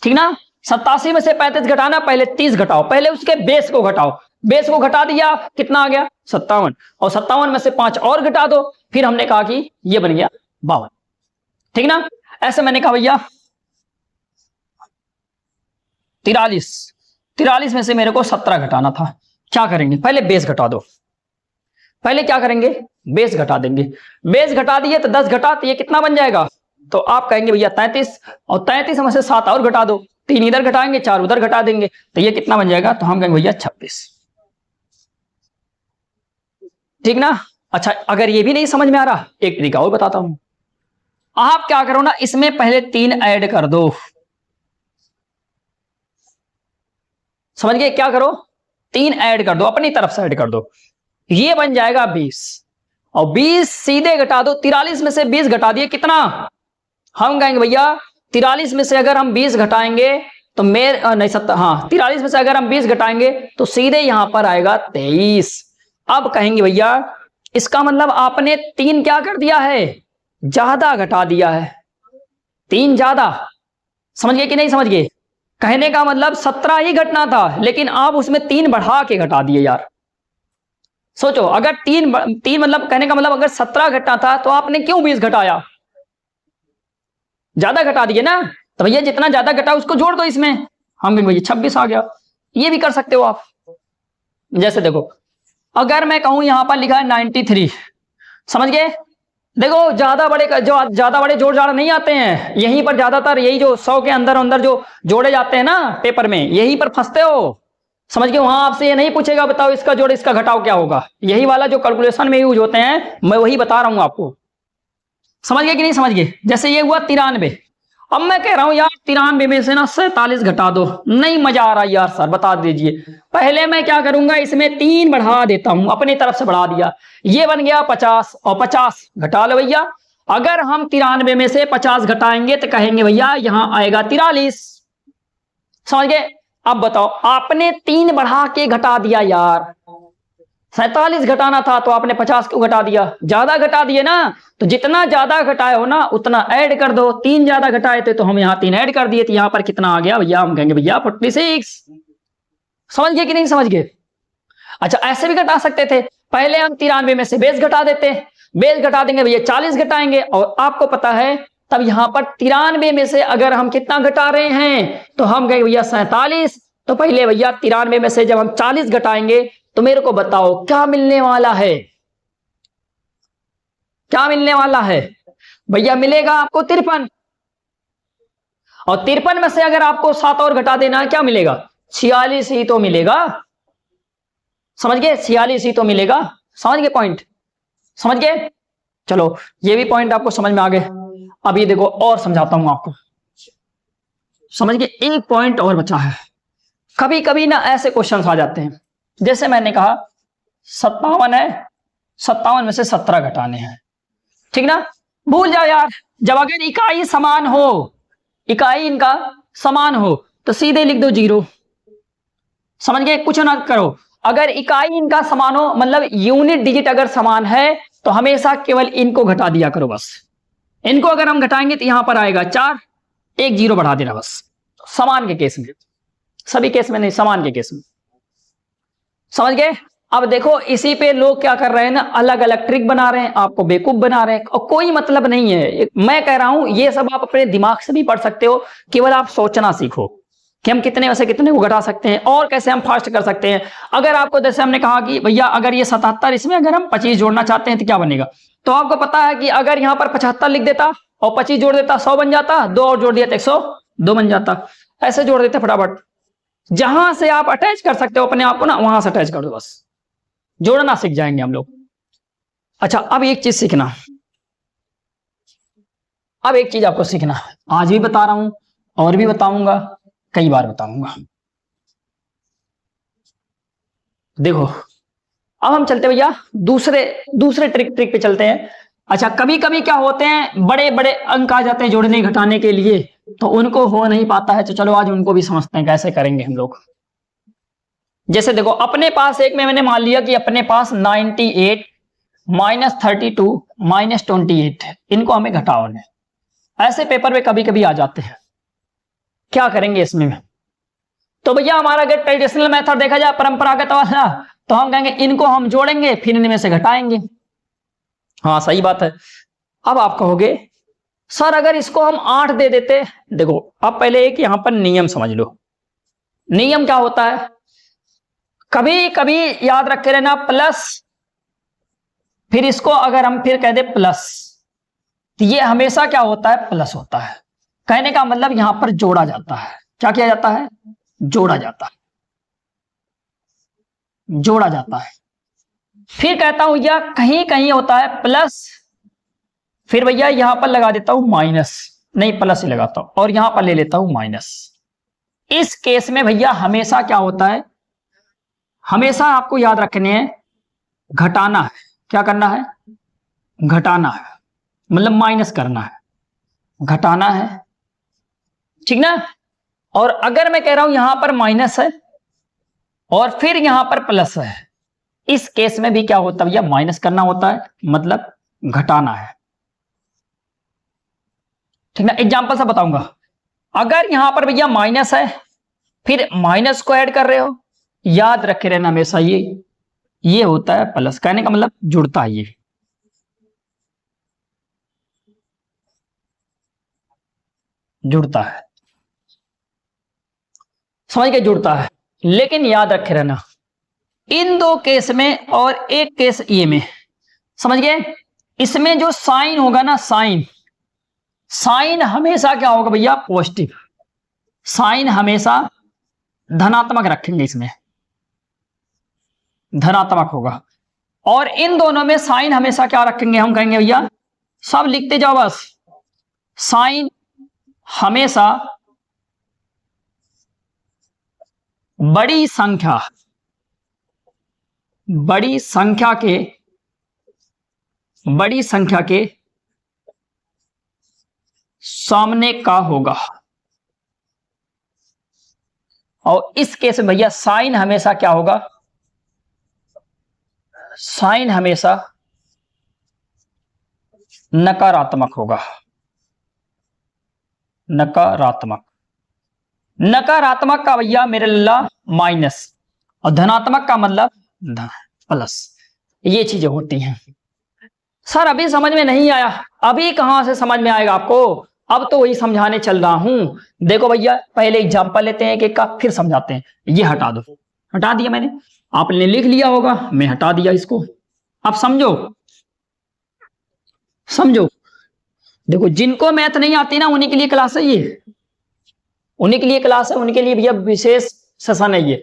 ठीक ना? 87 में से 35 घटाना, पहले 30 घटाओ, पहले उसके बेस को घटाओ, बेस को घटा दिया, कितना आ गया? 57, और 57 में से 5 और घटा दो, फिर हमने कहा कि ये बन गया 52, ठीक ना? ऐसे मैंने कहा भैया 43 में से मेरे को 17 घटाना था। क्या करेंगे? पहले बेस घटा दो, पहले क्या करेंगे? बेस घटा देंगे। बेस घटा दिए तो 10 घटा, तो ये कितना बन जाएगा? तो आप कहेंगे भैया 33, और 33 में से 7 और घटा दो, 3 इधर घटाएंगे, 4 उधर घटा देंगे, तो ये कितना बन जाएगा? तो हम कहेंगे भैया 26, ठीक ना? अच्छा अगर ये भी नहीं समझ में आ रहा, एक तरीका और बताता हूं। आप क्या करो ना, इसमें पहले 3 ऐड कर दो, समझ गए? क्या करो? 3 ऐड कर दो, अपनी तरफ से ऐड कर दो, ये बन जाएगा 20। और 20 सीधे घटा दो, 43 में से 20 घटा दिए, कितना? हम कहेंगे भैया 43 में से अगर हम 20 घटाएंगे तो नहीं 70, हाँ 43 में से अगर हम 20 घटाएंगे तो सीधे यहां पर आएगा 23। अब कहेंगे भैया इसका मतलब आपने 3 क्या कर दिया है, ज्यादा घटा दिया है, 3 ज्यादा। समझ गए कि नहीं समझ गए? कहने का मतलब 17 ही घटना था, लेकिन आप उसमें 3 बढ़ा के घटा दिए यार। सोचो, अगर 3 मतलब कहने का मतलब अगर 17 घटना था तो आपने क्यों 20 घटाया? ज्यादा घटा दिए ना, तो भैया जितना ज्यादा घटा उसको जोड़ दो इसमें। हम भैया 26 आ गया। ये भी कर सकते हो आप। जैसे देखो, अगर मैं कहूं यहां पर लिखा है 93, समझ गए? देखो ज्यादा बड़े जोड़ जाड़ नहीं आते हैं, यहीं पर ज्यादातर यही जो 100 के अंदर अंदर जो जोड़े जाते हैं ना पेपर में, यहीं पर फंसते हो। समझ गए? वहां आपसे ये नहीं पूछेगा बताओ इसका जोड़ इसका घटाव क्या होगा, यही वाला जो कैलकुलेशन में यूज होते हैं मैं वही बता रहा हूं आपको। समझ गए कि नहीं समझ गए? जैसे ये हुआ 93, अब मैं कह रहा हूं यार 93 में से ना 47 घटा दो। नहीं मजा आ रहा यार सर, बता दीजिए। पहले मैं क्या करूंगा, इसमें 3 बढ़ा देता हूं, अपनी तरफ से बढ़ा दिया, ये बन गया 50, और 50 घटा लो भैया। अगर हम 93 में से 50 घटाएंगे तो कहेंगे भैया यहां आएगा 43। समझ गए? अब बताओ, आपने 3 बढ़ा के घटा दिया यार, 47 घटाना था तो आपने 50 क्यों घटा दिया? ज्यादा घटा दिए ना, तो जितना ज्यादा घटाए हो ना उतना ऐड कर दो। 3 ज्यादा घटाए थे तो हम यहाँ 3 ऐड कर दिए, तो यहां पर कितना आ गया भैया? हम कहेंगे भैया 46। समझ गए कि नहीं समझ गए? अच्छा, ऐसे भी घटा सकते थे, पहले हम 93 में से 20 घटा देते, 20 घटा देंगे भैया 40 घटाएंगे, और आपको पता है तब यहां पर 93 में से अगर हम कितना घटा रहे हैं तो हम कहेंगे भैया 47। तो पहले भैया 93 में से जब हम 40 घटाएंगे तो मेरे को बताओ क्या मिलने वाला है? क्या मिलने वाला है भैया? मिलेगा आपको 53, और 53 में से अगर आपको 7 और घटा देना है क्या मिलेगा? 46 ही तो मिलेगा। समझ गए? 46 ही तो मिलेगा। समझ गए पॉइंट? समझ गए? चलो ये भी पॉइंट आपको समझ में आ गए। अब ये देखो और समझाता हूं आपको। समझ गए? एक पॉइंट और बचा है। कभी कभी ना ऐसे क्वेश्चन आ जाते हैं, जैसे मैंने कहा 57 है, 57 में से 17 घटाने हैं, ठीक ना? भूल जाओ यार, जब अगर इकाई समान हो, इकाई इनका समान हो तो सीधे लिख दो 0। समझ गए? कुछ ना करो, अगर इकाई इनका समान हो मतलब यूनिट डिजिट अगर समान है तो हमेशा केवल इनको घटा दिया करो बस। इनको अगर हम घटाएंगे तो यहां पर आएगा 4, एक 0 बढ़ा देना बस। समान के केस में, सभी केस में नहीं, समान के केस में। समझ गए? अब देखो इसी पे लोग क्या कर रहे हैं ना, अलग अलग ट्रिक बना रहे हैं, आपको बेवकूफ बना रहे हैं, और कोई मतलब नहीं है। मैं कह रहा हूं ये सब आप अपने दिमाग से भी पढ़ सकते हो, केवल आप सोचना सीखो कि हम कितने में से कितने को घटा सकते हैं और कैसे हम फास्ट कर सकते हैं। अगर आपको जैसे हमने कहा कि भैया अगर ये 77, इसमें अगर हम 25 जोड़ना चाहते हैं तो क्या बनेगा, तो आपको पता है कि अगर यहां पर 75 लिख देता और 25 जोड़ देता 100 बन जाता, 2 और जोड़ दिया तो 102 बन जाता। ऐसे जोड़ देते फटाफट। जहां से आप अटैच कर सकते हो अपने आप को ना, वहां से अटैच कर दो बस, जोड़ना सीख जाएंगे हम लोग। अच्छा, अब एक चीज सीखना, अब एक चीज आपको सीखना, आज भी बता रहा हूं और भी बताऊंगा, कई बार बताऊंगा। देखो अब हम चलते भैया दूसरे ट्रिक पे चलते हैं। अच्छा, कभी कभी क्या होते हैं, बड़े बड़े अंक आ जाते हैं जोड़ने घटाने के लिए, तो उनको हो नहीं पाता है, तो चलो आज उनको भी समझते हैं कैसे करेंगे हम लोग। जैसे देखो अपने पास एक में मैंने मान लिया कि अपने पास 98 -32 -28 है, इनको हमें घटाओ है। ऐसे पेपर में कभी कभी आ जाते हैं, क्या करेंगे इसमें? तो भैया हमारा अगर ट्रेडिशनल मेथड देखा जाए, परंपरागत वाला, तो हम कहेंगे इनको हम जोड़ेंगे फिर इनमें से घटाएंगे। हाँ सही बात है। अब आप कहोगे सर अगर इसको हम 8 दे देते, देखो अब पहले एक यहां पर नियम समझ लो। नियम क्या होता है, कभी कभी याद रखे रहना, प्लस फिर इसको अगर हम फिर कह दे प्लस, तो ये हमेशा क्या होता है, प्लस होता है। कहने का मतलब यहां पर जोड़ा जाता है। क्या किया जाता है? जोड़ा जाता है, जोड़ा जाता है। फिर कहता हूं या कहीं कहीं होता है प्लस, फिर भैया यहां पर लगा देता हूं माइनस, नहीं प्लस ही लगाता हूं, और यहां पर ले लेता हूं माइनस। इस केस में भैया हमेशा क्या होता है, हमेशा आपको याद रखने हैं, घटाना है। क्या करना है? घटाना है, मतलब माइनस करना है, घटाना है, ठीक ना। और अगर मैं कह रहा हूं यहां पर माइनस है और फिर यहां पर प्लस है, इस केस में भी क्या होता है भैया? माइनस करना होता है, मतलब घटाना है, ठीक ना। एग्जांपल से बताऊंगा। अगर यहां पर भैया माइनस है फिर माइनस को ऐड कर रहे हो, याद रखे रहना हमेशा ये होता है प्लस। कहने का मतलब जुड़ता है, ये जुड़ता है, समझ के जुड़ता है। लेकिन याद रखे रहना इन दो केस में और एक केस ये में, समझ गए? इसमें जो साइन होगा ना, साइन हमेशा क्या होगा भैया? पॉजिटिव। साइन हमेशा धनात्मक रखेंगे, इसमें धनात्मक होगा। और इन दोनों में साइन हमेशा क्या रखेंगे? हम कहेंगे भैया, सब लिखते जाओ बस, साइन हमेशा बड़ी संख्या के सामने का होगा। और इस केस में भैया साइन हमेशा क्या होगा? साइन हमेशा नकारात्मक होगा, नकारात्मक का भैया मेरे लल्ला माइनस, और धनात्मक का मतलब प्लस। ये चीजें होती हैं। सर अभी समझ में नहीं आया? अभी कहां से समझ में आएगा आपको? अब तो वही समझाने चल रहा हूं। देखो भैया, पहले एग्जांपल लेते हैं एक का, फिर समझाते हैं। ये हटा दो, हटा दिया मैंने, आपने लिख लिया होगा, मैं हटा दिया इसको। अब समझो। देखो, जिनको मैथ नहीं आती ना, उन्हीं के लिए क्लास है ये, उन्हीं के लिए क्लास है, उनके लिए भैया विशेष सेशन है ये।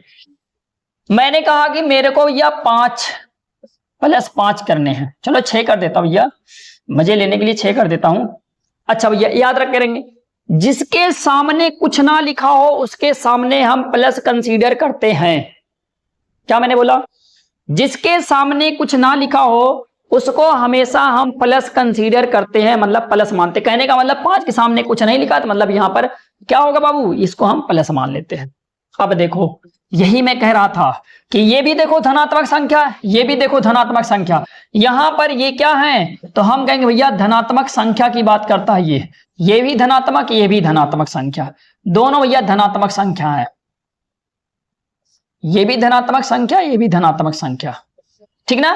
मैंने कहा कि मेरे को भैया 5 + 5 करने हैं, चलो 6 कर देता हूं भैया, मजे लेने के लिए 6 कर देता हूं। अच्छा भैया, याद रख करेंगे, जिसके सामने कुछ ना लिखा हो उसके सामने हम प्लस कंसीडर करते हैं। क्या मैंने बोला? जिसके सामने कुछ ना लिखा हो उसको हमेशा हम प्लस कंसीडर करते हैं, मतलब प्लस मानते। कहने का मतलब 5 के सामने कुछ नहीं लिखा तो मतलब यहां पर क्या होगा बाबू? इसको हम प्लस मान लेते हैं। अब देखो, यही मैं कह रहा था कि ये भी देखो धनात्मक संख्या, ये भी देखो धनात्मक संख्या। यहां पर ये क्या है? तो हम कहेंगे भैया धनात्मक संख्या की बात करता है ये भी धनात्मक, ये भी धनात्मक संख्या, दोनों भैया धनात्मक संख्या है। ये भी धनात्मक संख्या, ये भी धनात्मक संख्या, ठीक ना।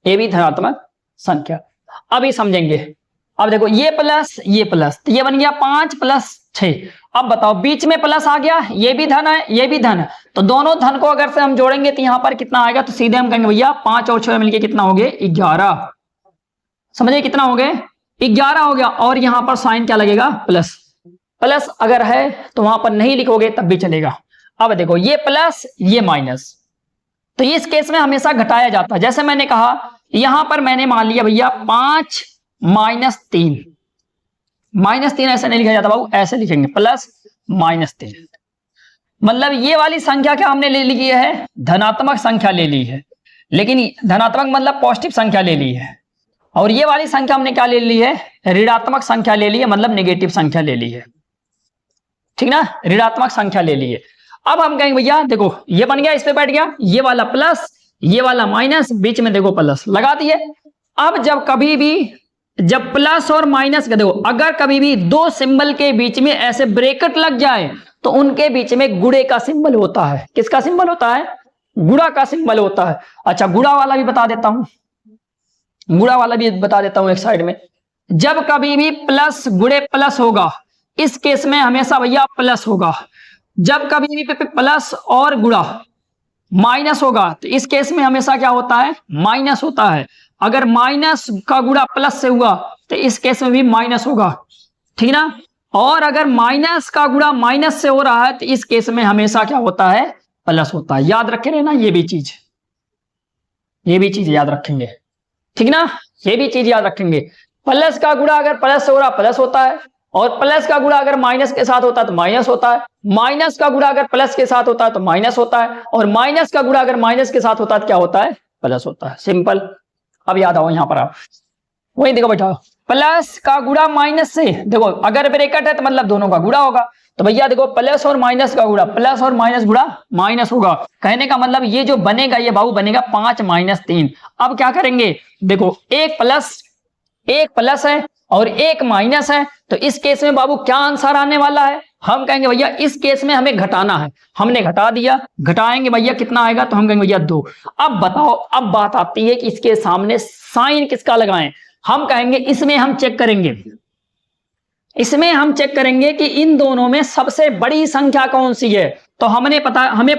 ये भी धनात्मक संख्या। अभी समझेंगे। अब देखो, ये प्लस ये प्लस, तो ये बन गया 5 + 6। अब बताओ, बीच में प्लस आ गया, ये भी धन है, ये भी धन है, तो दोनों धन को अगर से हम जोड़ेंगे तो यहां पर कितना आएगा? तो सीधे हम कहेंगे भैया 5 और 6 मिलके कितना हो गए? 11। समझे कितना हो गए? 11 हो गया। और यहां पर साइन क्या लगेगा? प्लस। प्लस अगर है तो वहां पर नहीं लिखोगे तब भी चलेगा। अब देखो, ये प्लस ये माइनस, तो इस केस में हमेशा घटाया जाता है। जैसे मैंने कहा, यहां पर मैंने मान लिया भैया 5 - 3, -3 ऐसे नहीं लिखा जाता बाबू, ऐसे लिखेंगे प्लस -3। मतलब ये वाली संख्या क्या हमने ले ली है? धनात्मक संख्या ले ली है, लेकिन धनात्मक मतलब पॉजिटिव संख्या ले ली है। और ये वाली संख्या हमने क्या ले ली है? ऋणात्मक संख्या ले ली है, मतलब नेगेटिव संख्या ले ली है, ठीक ना, ऋणात्मक संख्या ले ली है। अब हम कहेंगे भैया देखो, ये बन गया, इस पे बैठ गया, ये वाला प्लस ये वाला माइनस, बीच में देखो प्लस लगा दिए। अब जब प्लस और माइनस का देखो, अगर कभी भी दो सिंबल के बीच में ऐसे ब्रैकेट लग जाए तो उनके बीच में गुणे का सिंबल होता है। किसका सिंबल होता है? गुणा का सिंबल होता है। अच्छा, गुणा वाला भी बता देता हूं, एक साइड में। जब कभी भी प्लस गुणे प्लस होगा, इस केस में हमेशा भैया प्लस होगा। जब कभी भी प्लस और गुणा माइनस होगा तो इस केस में हमेशा क्या होता है? माइनस होता है। अगर माइनस का गुणा प्लस से हुआ तो इस केस में भी माइनस होगा, ठीक ना। और अगर माइनस का गुणा माइनस से हो रहा है तो इस केस में हमेशा क्या होता है? प्लस होता है। याद रखे रहना, ये भी चीज याद रखेंगे, ठीक ना, ये भी चीज याद रखेंगे। प्लस का गुणा अगर प्लस से हो रहा प्लस होता है, और प्लस का गुणा अगर माइनस के साथ होता है तो माइनस होता है, माइनस का गुणा अगर प्लस के साथ होता है तो माइनस होता है, और माइनस का गुणा अगर माइनस के साथ होता है तो क्या होता है? प्लस होता है। सिंपल। अब याद आओ यहां पर आप वही देखो बैठा, प्लस का गुणा माइनस से, देखो अगर ब्रैकेट है तो मतलब दोनों का गुणा होगा, तो भैया देखो प्लस और माइनस का गुणा, प्लस और माइनस गुणा माइनस होगा। कहने का मतलब ये जो बनेगा ये बाबू बनेगा 5 - 3। अब क्या करेंगे, देखो एक प्लस है और एक माइनस है, तो इस केस में बाबू क्या आंसर आने वाला है? हम कहेंगे भैया इस केस में हमें घटाना है, हमने घटा दिया, घटाएंगे भैया कितना आएगा, तो हम कहेंगे भैया 2। अब बताओ, अब बात आती है कि इसके सामने साइन किसका लगाएं। हम कहेंगे इसमें हम चेक करेंगे, इसमें हम चेक करेंगे कि इन दोनों में सबसे बड़ी संख्या कौन सी है। तो हमें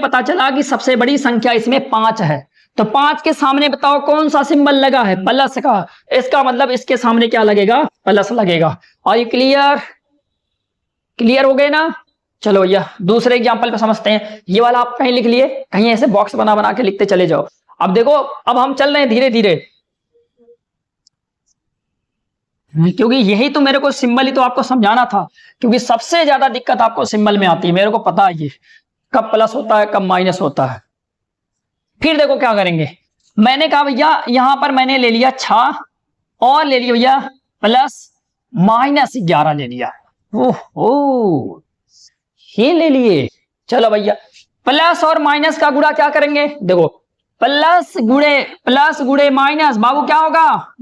पता चला कि सबसे बड़ी संख्या इसमें 5 है, तो 5 के सामने बताओ कौन सा सिंबल लगा है? प्लस का। इसका मतलब इसके सामने क्या लगेगा? प्लस लगेगा। और ये क्लियर हो गए ना? चलो भैया दूसरे एग्जांपल पे समझते हैं। ये वाला आप कहीं लिख लिए, कहीं ऐसे बॉक्स बना के लिखते चले जाओ। अब देखो, अब हम चल रहे हैं धीरे धीरे, क्योंकि यही तो मेरे को सिंबल ही तो आपको समझाना था, क्योंकि सबसे ज्यादा दिक्कत आपको सिंबल में आती है, मेरे को पता है ये कब प्लस होता है कब माइनस होता है। फिर देखो क्या करेंगे, मैंने कहा भैया यहां पर मैंने ले लिया 6 और ले लिया भैया प्लस -11 ले लिया। ओह ये ले लिए। चलो भैया प्लस और माइनस का गुणा क्या करेंगे? देखो प्लस गुणे माइनस, बाबू क्या होगा?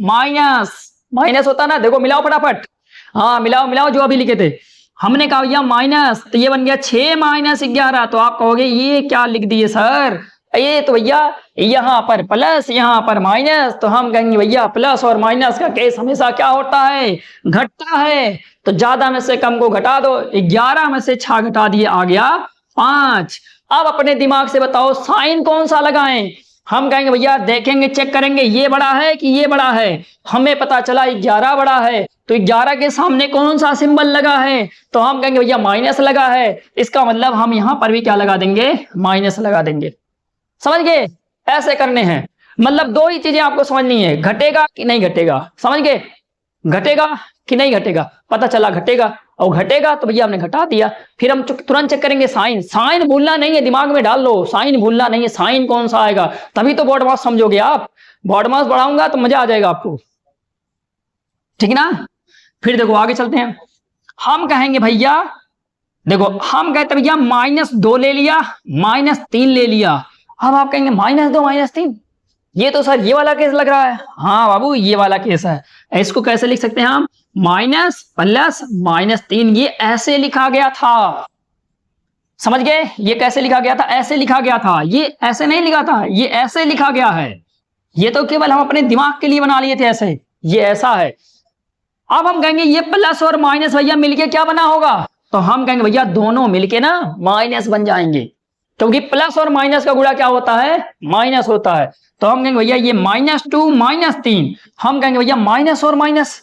माइनस होता ना। देखो मिलाओ फटाफट, हाँ मिलाओ जो अभी लिखे थे। हमने कहा भैया माइनस, तो ये बन गया 6 - 11। तो आप कहोगे ये क्या लिख दिए सर, ये तो भैया यहाँ पर प्लस यहाँ पर माइनस। तो हम कहेंगे भैया प्लस और माइनस का केस हमेशा क्या होता है? घटता है। तो ज्यादा में से कम को घटा दो, 11 में से 6 घटा दिए, आ गया 5। अब अपने दिमाग से बताओ साइन कौन सा लगाएं? हम कहेंगे भैया देखेंगे, चेक करेंगे ये बड़ा है कि ये बड़ा है। हमें पता चला 11 बड़ा है, तो 11 के सामने कौन सा सिंबल लगा है? तो हम कहेंगे भैया माइनस लगा है। इसका मतलब हम यहां पर भी क्या लगा देंगे? माइनस लगा देंगे। समझ गए? ऐसे करने हैं। मतलब 2 ही चीजें आपको समझनी है, घटेगा कि नहीं घटेगा। समझ गए? घटेगा कि नहीं घटेगा, पता चला घटेगा, और घटेगा तो भैया हमने घटा दिया। फिर हम तुरंत चेक करेंगे साइन भूलना नहीं है, दिमाग में डाल लो, साइन भूलना नहीं है। साइन कौन सा आएगा, तभी तो बॉड मास समझोगे आप। बॉड मास बढ़ाऊंगा तो मजा आ जाएगा आपको, ठीक है ना? फिर देखो आगे चलते हैं। हम कहेंगे भैया, देखो हम कहते भैया -2 ले लिया, -3 ले लिया। अब आप कहेंगे -2 -3, ये तो सर ये वाला केस लग रहा है। हाँ बाबू ये वाला केस है। इसको कैसे लिख सकते हैं हम? माइनस प्लस -3, ये ऐसे लिखा गया था। समझ गए? ये कैसे लिखा गया था? ऐसे लिखा गया था, ये ऐसे नहीं लिखा था, ये ऐसे लिखा गया है। ये तो केवल हम अपने दिमाग के लिए बना लिए थे ऐसे, ये ऐसा है। अब हम कहेंगे ये प्लस और माइनस भैया मिलके क्या बना होगा? तो हम कहेंगे भैया दोनों मिलके ना माइनस बन जाएंगे, क्योंकि प्लस और माइनस का गुणा क्या होता है? माइनस होता है। तो हम कहेंगे भैया ये -2 -3। हम कहेंगे भैया माइनस और माइनस,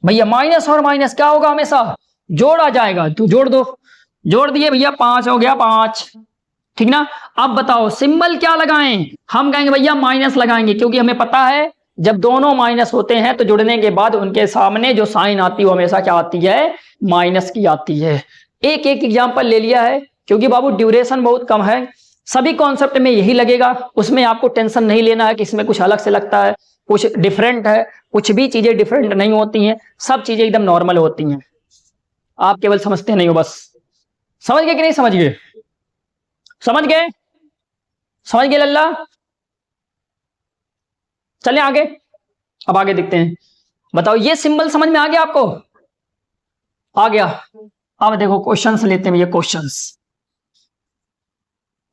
भैया माइनस और माइनस क्या होगा? हमेशा जोड़ा जाएगा। तो जोड़ दो, जोड़ दिए भैया 5 हो गया 5, ठीक ना? अब बताओ सिंबल क्या लगाएं? हम कहेंगे भैया माइनस लगाएंगे, क्योंकि हमें पता है जब दोनों माइनस होते हैं तो जुड़ने के बाद उनके सामने जो साइन आती है वो हमेशा क्या आती है? माइनस की आती है। एक एग्जाम्पल ले लिया है, क्योंकि बाबू ड्यूरेशन बहुत कम है, सभी कॉन्सेप्ट में यही लगेगा। उसमें आपको टेंशन नहीं लेना है कि इसमें कुछ अलग से लगता है, कुछ डिफरेंट है। कुछ भी चीजें डिफरेंट नहीं होती हैं, सब चीजें एकदम नॉर्मल होती हैं। आप केवल समझते नहीं हो बस। समझ गए कि नहीं समझ गए? समझ गए? समझ गए लल्ला? चलें आगे। अब आगे देखते हैं। बताओ ये सिंबल समझ में आ गया आपको? आ गया। अब देखो क्वेश्चंस लेते हैं। ये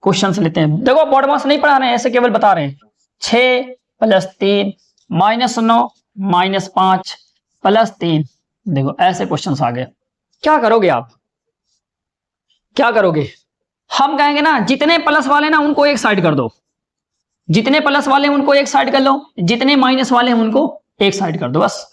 क्वेश्चंस लेते हैं। देखो बॉड मास नहीं पढ़ा रहे हैं, ऐसे केवल बता रहे हैं। 6 + 3 -9 -5 + 3। देखो ऐसे क्वेश्चंस आ गए। क्या करोगे आप? क्या करोगे? हम कहेंगे ना जितने प्लस वाले ना उनको एक साइड कर दो, जितने प्लस वाले उनको एक साइड कर लो, जितने माइनस वाले हैं उनको एक साइड कर दो बस।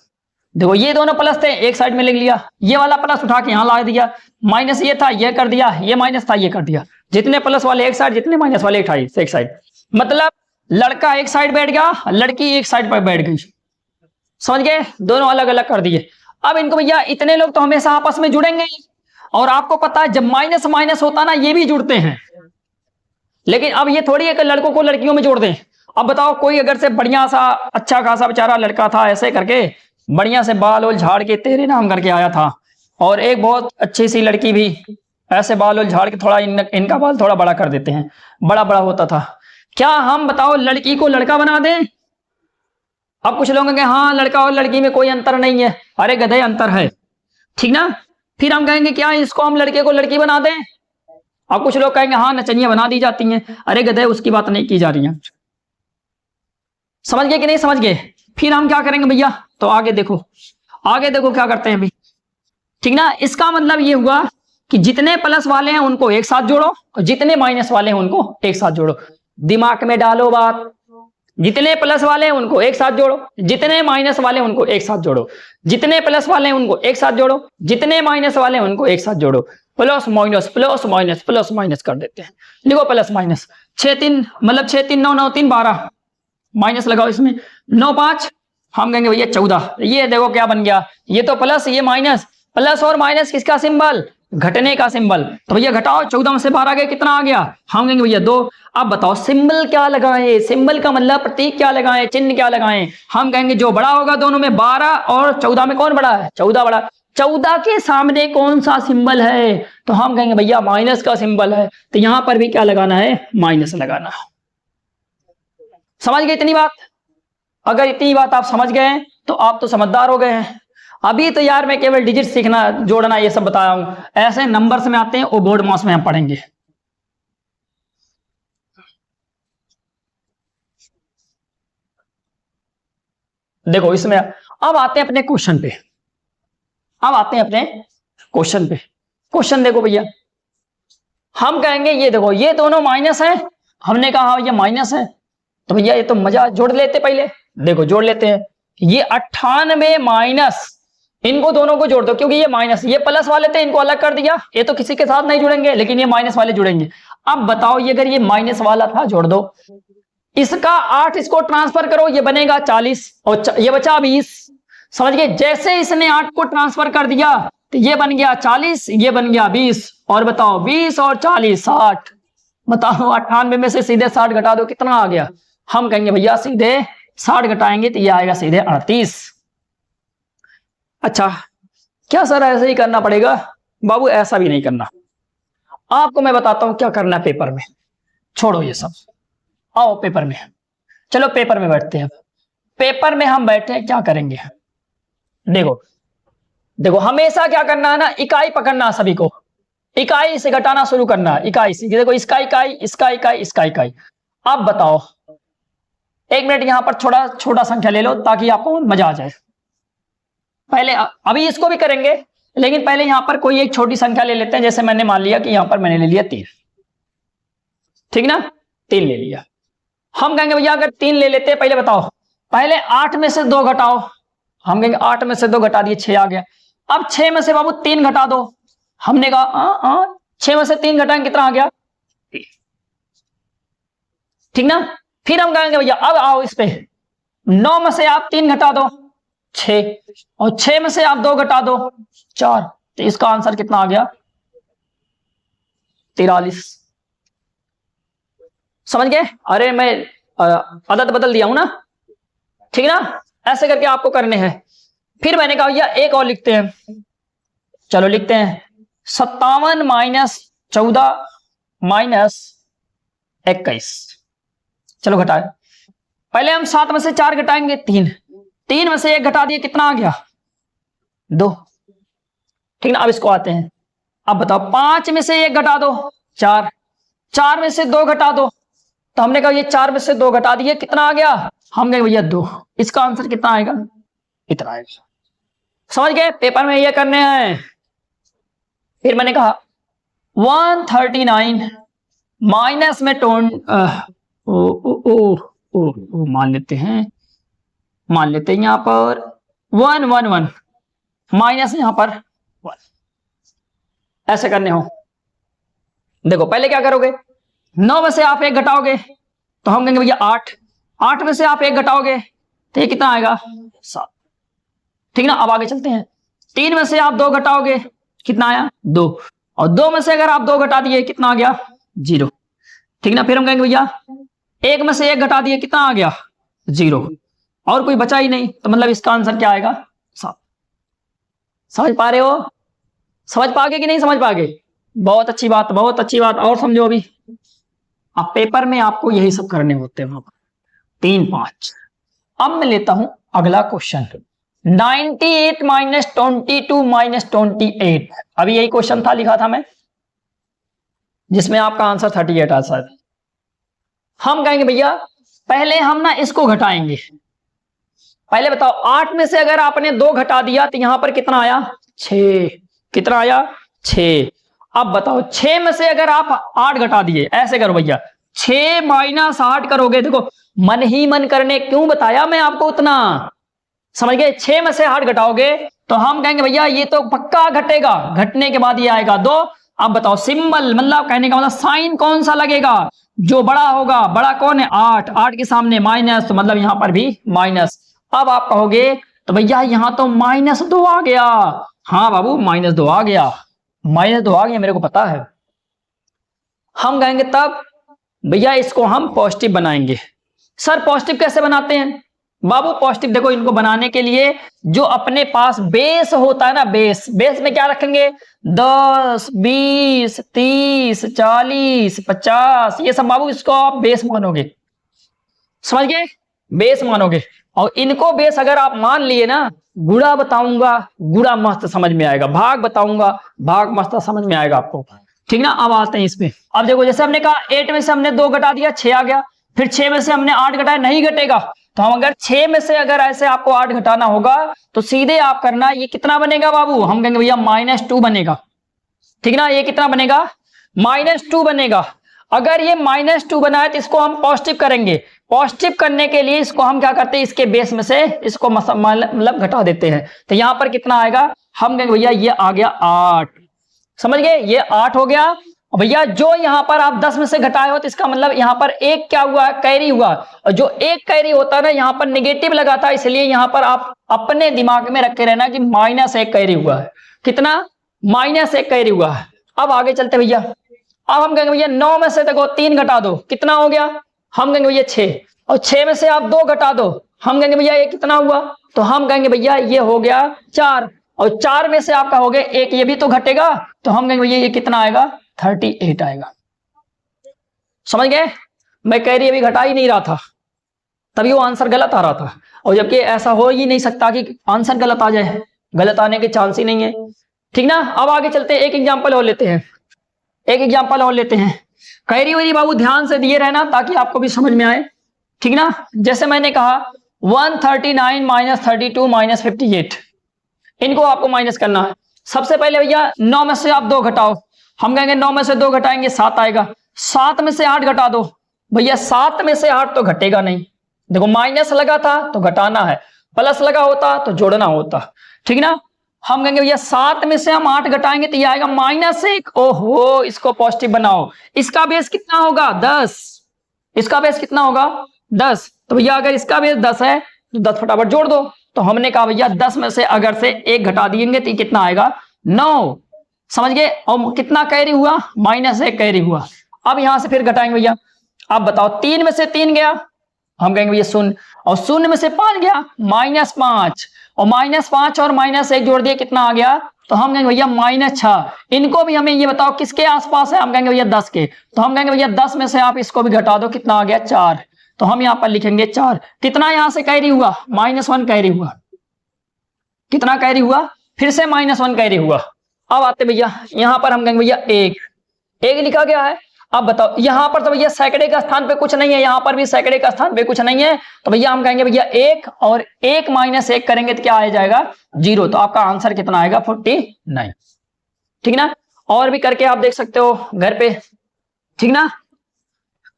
देखो ये दोनों प्लस थे, एक साइड में लिख लिया, ये वाला प्लस उठा के यहां ला दिया, माइनस ये था ये कर दिया, ये माइनस था ये कर दिया। जितने प्लस वाले एक साइड, जितने माइनस वाले एक साइड। मतलब लड़का एक साइड बैठ गया, लड़की एक साइड पर बैठ गई। समझ गए? दोनों अलग अलग कर दिए। अब इनको भैया इतने लोग तो हमेशा आपस में जुड़ेंगे ही, और आपको पता है जब माइनस माइनस होता ना ये भी जुड़ते हैं, लेकिन अब ये थोड़ी है कि लड़कों को लड़कियों में जोड़ दें। अब बताओ कोई अगर से बढ़िया सा अच्छा खासा बेचारा लड़का था, ऐसे करके बढ़िया से बाल ओल झाड़ के तेरे नाम करके आया था, और एक बहुत अच्छी सी लड़की भी ऐसे बाल ओल झाड़ के थोड़ा इनका बाल थोड़ा बड़ा कर देते हैं, बड़ा बड़ा होता था, क्या हम बताओ लड़की को लड़का बना दें? अब कुछ लोग कहेंगे हाँ लड़का और लड़की में कोई अंतर नहीं है, अरे गधे अंतर है, ठीक ना। फिर हम कहेंगे क्या इसको हम लड़के को लड़की बना दें? अब कुछ लोग कहेंगे हाँ नचनियां बना दी जाती हैं, अरे गधे उसकी बात नहीं की जा रही है। समझ गए कि नहीं समझ गए? फिर हम क्या करेंगे भैया, तो आगे देखो क्या करते हैं अभी, ठीक ना। इसका मतलब ये हुआ कि जितने प्लस वाले हैं उनको एक साथ जोड़ो और जितने माइनस वाले हैं उनको एक साथ जोड़ो। दिमाग में डालो बात, जितने प्लस वाले हैं उनको एक साथ जोड़ो, जितने माइनस वाले हैं उनको एक साथ जोड़ो, जितने प्लस वाले हैं उनको एक साथ जोड़ो, जितने माइनस वाले हैं उनको एक साथ जोड़ो। Plus minus plus minus plus minus कर देते हैं, लिखो प्लस माइनस। 6 3 मतलब 6 3 9 9 3 12, माइनस लगाओ इसमें 9 5, हम कहेंगे भैया 14। ये देखो क्या बन गया, ये तो प्लस ये माइनस, प्लस और माइनस किसका सिंबल? घटने का सिंबल। तो भैया घटाओ 14 में से 12 गए कितना आ गया? हम कहेंगे भैया 2। अब बताओ सिंबल क्या लगाएं, सिंबल का मतलब प्रतीक क्या लगाएं, चिन्ह क्या लगाएं? हम कहेंगे जो बड़ा होगा दोनों में, 12 और 14 में कौन बड़ा है? 14 बड़ा। 14 के सामने कौन सा सिंबल है? तो हम कहेंगे भैया माइनस का सिंबल है, तो यहां पर भी क्या लगाना है? माइनस लगाना। समझ गए इतनी बात? अगर इतनी बात आप समझ गए तो आप तो समझदार हो गए हैं। अभी तो यार मैं केवल डिजिट सीखना जोड़ना ये सब बताया हूं, ऐसे नंबर्स में आते हैं वो बोर्ड मास में हम पढ़ेंगे। देखो इसमें अब आते हैं अपने क्वेश्चन पे, क्वेश्चन देखो भैया, हम कहेंगे ये देखो ये दोनों माइनस है, हमने कहा ये माइनस है, तो भैया ये तो मजा जोड़ लेते पहले, देखो जोड़ लेते हैं। ये 98 माइनस, इनको दोनों को जोड़ दो क्योंकि ये माइनस, ये प्लस वाले थे इनको अलग कर दिया, ये तो किसी के साथ नहीं जुड़ेंगे लेकिन ये माइनस वाले जुड़ेंगे। अब बताओ ये अगर ये माइनस वाला था जोड़ दो, इसका 8 इसको ट्रांसफर करो, ये बनेगा 40 और ये बचा 20। समझ गए? जैसे इसने 8 को ट्रांसफर कर दिया तो ये बन गया 40, ये बन गया 20, और बताओ 20 और 40 60। बताओ 98 में से सीधे 60 घटा दो, कितना आ गया? हम कहेंगे भैया सीधे 60 घटाएंगे तो ये आएगा सीधे 38। अच्छा क्या सर ऐसे ही करना पड़ेगा? बाबू ऐसा भी नहीं करना, आपको मैं बताता हूं क्या करना है पेपर में। छोड़ो ये सब, आओ पेपर में, चलो पेपर में बैठते हैं। पेपर में हम बैठे क्या करेंगे? देखो हमेशा क्या करना है ना, इकाई पकड़ना है सभी को, इकाई से घटाना शुरू करना है, इकाई से। देखो इसका इकाई, इसका इकाई, इसका इकाई। अब बताओ 1 मिनट यहां पर छोटा छोटा संख्या ले लो ताकि आपको मजा आ जाए। पहले अभी इसको भी करेंगे लेकिन पहले यहां पर कोई एक छोटी संख्या ले लेते हैं, जैसे मैंने मान लिया कि यहां पर मैंने ले लिया 3, ठीक ना, 3 ले लिया। हम कहेंगे भैया अगर 3 ले लेते हैं, पहले बताओ, पहले 8 में से 2 घटाओ, हम कहेंगे 8 में से 2 घटा दिए 6 आ गया। अब 6 में से बाबू 3 घटा दो, हमने कहा 6 में से 3 घटाएंगे कितना आ गया? ठीक ना। फिर हम कहेंगे भैया अब आओ इस पे, 9 में से आप 3 घटा दो 6, और 6 में से आप 2 घटा दो 4, तो इसका आंसर कितना आ गया? 43। समझ गए? अरे मैं आदत बदल दिया हूं ना, ठीक ना। ऐसे करके आपको करने हैं। फिर मैंने कहा भैया एक और लिखते हैं, चलो लिखते हैं 57 माइनस 14 माइनस 21। चलो घटाए, पहले हम 7 में से 4 घटाएंगे 3, 3 में से 1 घटा दिए कितना आ गया? 2, ठीक ना। अब इसको आते हैं, अब बताओ 5 में से 1 घटा दो 4, 4 में से 2 घटा दो, तो हमने कहा ये 4 में से 2 घटा दिए कितना आ गया? हम कहेंगे भैया 2, इसका आंसर कितना आएगा? इतना आएगा। समझ गए? पेपर में ये करने हैं। फिर मैंने कहा 139 माइनस में मान लेते हैं यहां पर 111 माइनस यहां पर 1, ऐसे करने हो। देखो पहले क्या करोगे, 9 में से आप 1 घटाओगे तो हम कहेंगे भैया 8, 8 में से आप 1 घटाओगे तो ये कितना आएगा? 7, ठीक ना। अब आगे चलते हैं, 3 में से आप 2 घटाओगे कितना आया 2, और 2 में से अगर आप 2 घटा दिए कितना आ गया 0। ठीक ना, फिर हम कहेंगे भैया 1 में से 1 घटा दिए कितना आ गया 0, और कोई बचा ही नहीं, तो मतलब इसका आंसर क्या आएगा 7। समझ पा रहे हो, समझ पागे कि नहीं समझ पागे? बहुत अच्छी बात, बहुत अच्छी बात। और समझो, अभी अब पेपर में आपको यही सब करने होते हैं वहां पर 3 5। अब मैं लेता हूं अगला क्वेश्चन, 98 माइनस 22 माइनस 28। अभी यही क्वेश्चन था, लिखा था मैं, जिसमें आपका आंसर 38 आ शायद। हम कहेंगे भैया पहले हम ना इसको घटाएंगे। पहले बताओ 8 में से अगर आपने 2 घटा दिया तो यहां पर कितना आया 6, कितना आया 6। अब बताओ 6 में से अगर आप 8 घटा दिए, ऐसे करो भैया 6 माइनस 8 करोगे। देखो मन ही मन करने क्यों बताया मैं आपको उतना, समझ गए? 6 में से 8 घटाओगे तो हम कहेंगे भैया ये तो पक्का घटेगा, घटने के बाद ये आएगा 2। अब बताओ सिंबल, मतलब कहने का मतलब साइन कौन सा लगेगा, जो बड़ा होगा। बड़ा कौन है 8, 8 के सामने माइनस, तो मतलब यहां पर भी माइनस। अब आप कहोगे तो भैया यहां तो -2 आ गया। हाँ बाबू -2 आ गया, -2 आ गया, मेरे को पता है। हम कहेंगे तब भैया इसको हम पॉजिटिव बनाएंगे। सर पॉजिटिव कैसे बनाते हैं? बाबू पॉजिटिव देखो, इनको बनाने के लिए जो अपने पास बेस होता है ना, बेस में क्या रखेंगे 10 20 30 40 50, ये सब बाबू इसको आप बेस मानोगे, समझ गए? बेस मानोगे। और इनको बेस अगर आप मान लिए ना, गुणा बताऊंगा गुणा मस्त समझ में आएगा, भाग बताऊंगा भाग मस्त समझ में आएगा आपको। ठीक ना, अब आते हैं इसमें। अब देखो जैसे हमने कहा 8 में से हमने 2 घटा दिया 6 आ गया, फिर 6 में से हमने 8 घटाया, नहीं घटेगा। तो हम अगर 6 में से अगर ऐसे आपको 8 घटाना होगा तो सीधे आप करना, ये कितना बनेगा बाबू, हम कहेंगे भैया -2 बनेगा। ठीक ना, ये कितना बनेगा -2 बनेगा। अगर ये -2 बना है तो इसको हम पॉजिटिव करेंगे। पॉजिटिव करने के लिए इसको हम क्या करते हैं, इसके बेस में से इसको मतलब घटा देते हैं। तो यहां पर कितना आएगा, हम कहेंगे भैया ये आ गया 8, समझ गए? ये 8 हो गया। भैया जो यहां पर आप 10 में से घटाए हो तो इसका मतलब यहां पर एक क्या हुआ, कैरी हुआ। और जो एक कैरी होता है ना, यहां पर नेगेटिव लगा था, इसलिए यहां पर आप अपने दिमाग में रखे रहना कि -1 कैरी हुआ है। कितना -1 कैरी हुआ है। अब आगे चलते भैया। अब हम कहेंगे भैया 9 में से देखो 3 घटा दो, कितना हो गया, हम कहेंगे भैया 6। और 6 में से आप 2 घटा दो, हम कहेंगे भैया ये कितना हुआ, तो हम कहेंगे भैया ये हो गया 4। और 4 में से आपका हो गया 1, ये भी तो घटेगा, तो हम कहेंगे भैया ये कितना आएगा 38 आएगा। समझ गए? मैं कैरी अभी घटा ही नहीं रहा था, तभी वो आंसर गलत आ रहा था। और जबकि ऐसा हो ही नहीं सकता कि आंसर गलत आ जाए, गलत आने के चांस ही नहीं है। ठीक ना, अब आगे चलते हैं, एक एग्जाम्पल और लेते हैं, एक एग्जाम्पल और लेते हैं। कैरी वरी बाबू ध्यान से दिए रहना ताकि आपको भी समझ में आए। ठीक ना, जैसे मैंने कहा 139 माइनस 32 माइनस 58, इनको आपको माइनस करना है। सबसे पहले भैया 9 में से आप 2 घटाओ, हम कहेंगे 9 में से 2 घटाएंगे 7 आएगा। 7 में से 8 घटा दो, भैया 7 में से 8 तो घटेगा नहीं। देखो माइनस लगा था तो घटाना है, प्लस लगा होता तो जोड़ना होता। ठीक ना, हम कहेंगे भैया 7 में से हम 8 घटाएंगे तो ये आएगा -1। ओहो, इसको पॉजिटिव बनाओ। इसका बेस कितना होगा 10, इसका बेस कितना होगा 10। तो भैया अगर इसका बेस 10 है तो 10 फटाफट जोड़ दो। तो हमने कहा भैया 10 में से अगर से 1 घटा दिएंगे तो कितना आएगा 9, समझ गए? और कितना कैरी हुआ -1 कैरी हुआ। अब यहां से फिर घटाएंगे भैया। अब बताओ 3 में से 3 गया, हम कहेंगे भैया 0, और 0 में से 5 गया -5, और -5 और -1 जोड़ दिए कितना आ गया, तो हम कहेंगे भैया -6। इनको भी हमें ये बताओ किसके आसपास है, हम कहेंगे भैया 10 के। तो हम कहेंगे भैया 10 में से आप इसको भी घटा दो, कितना आ गया 4। तो हम यहाँ पर लिखेंगे 4। कितना यहां से कैरी हुआ -1 कैरी हुआ, कितना कैरी हुआ, फिर से -1 कैरी हुआ। अब आते भैया यहां पर हम कहेंगे भैया 1 लिखा गया है। अब बताओ यहां पर तो भैया सैकड़े का स्थान पे कुछ नहीं है, यहां पर भी सैकड़े का स्थान पे कुछ नहीं है, तो भैया हम कहेंगे भैया 1 और 1 -1 करेंगे तो क्या आ जाएगा 0। तो आपका आंसर कितना आएगा 49। ठीक ना, और भी करके आप देख सकते हो घर पे। ठीक ना,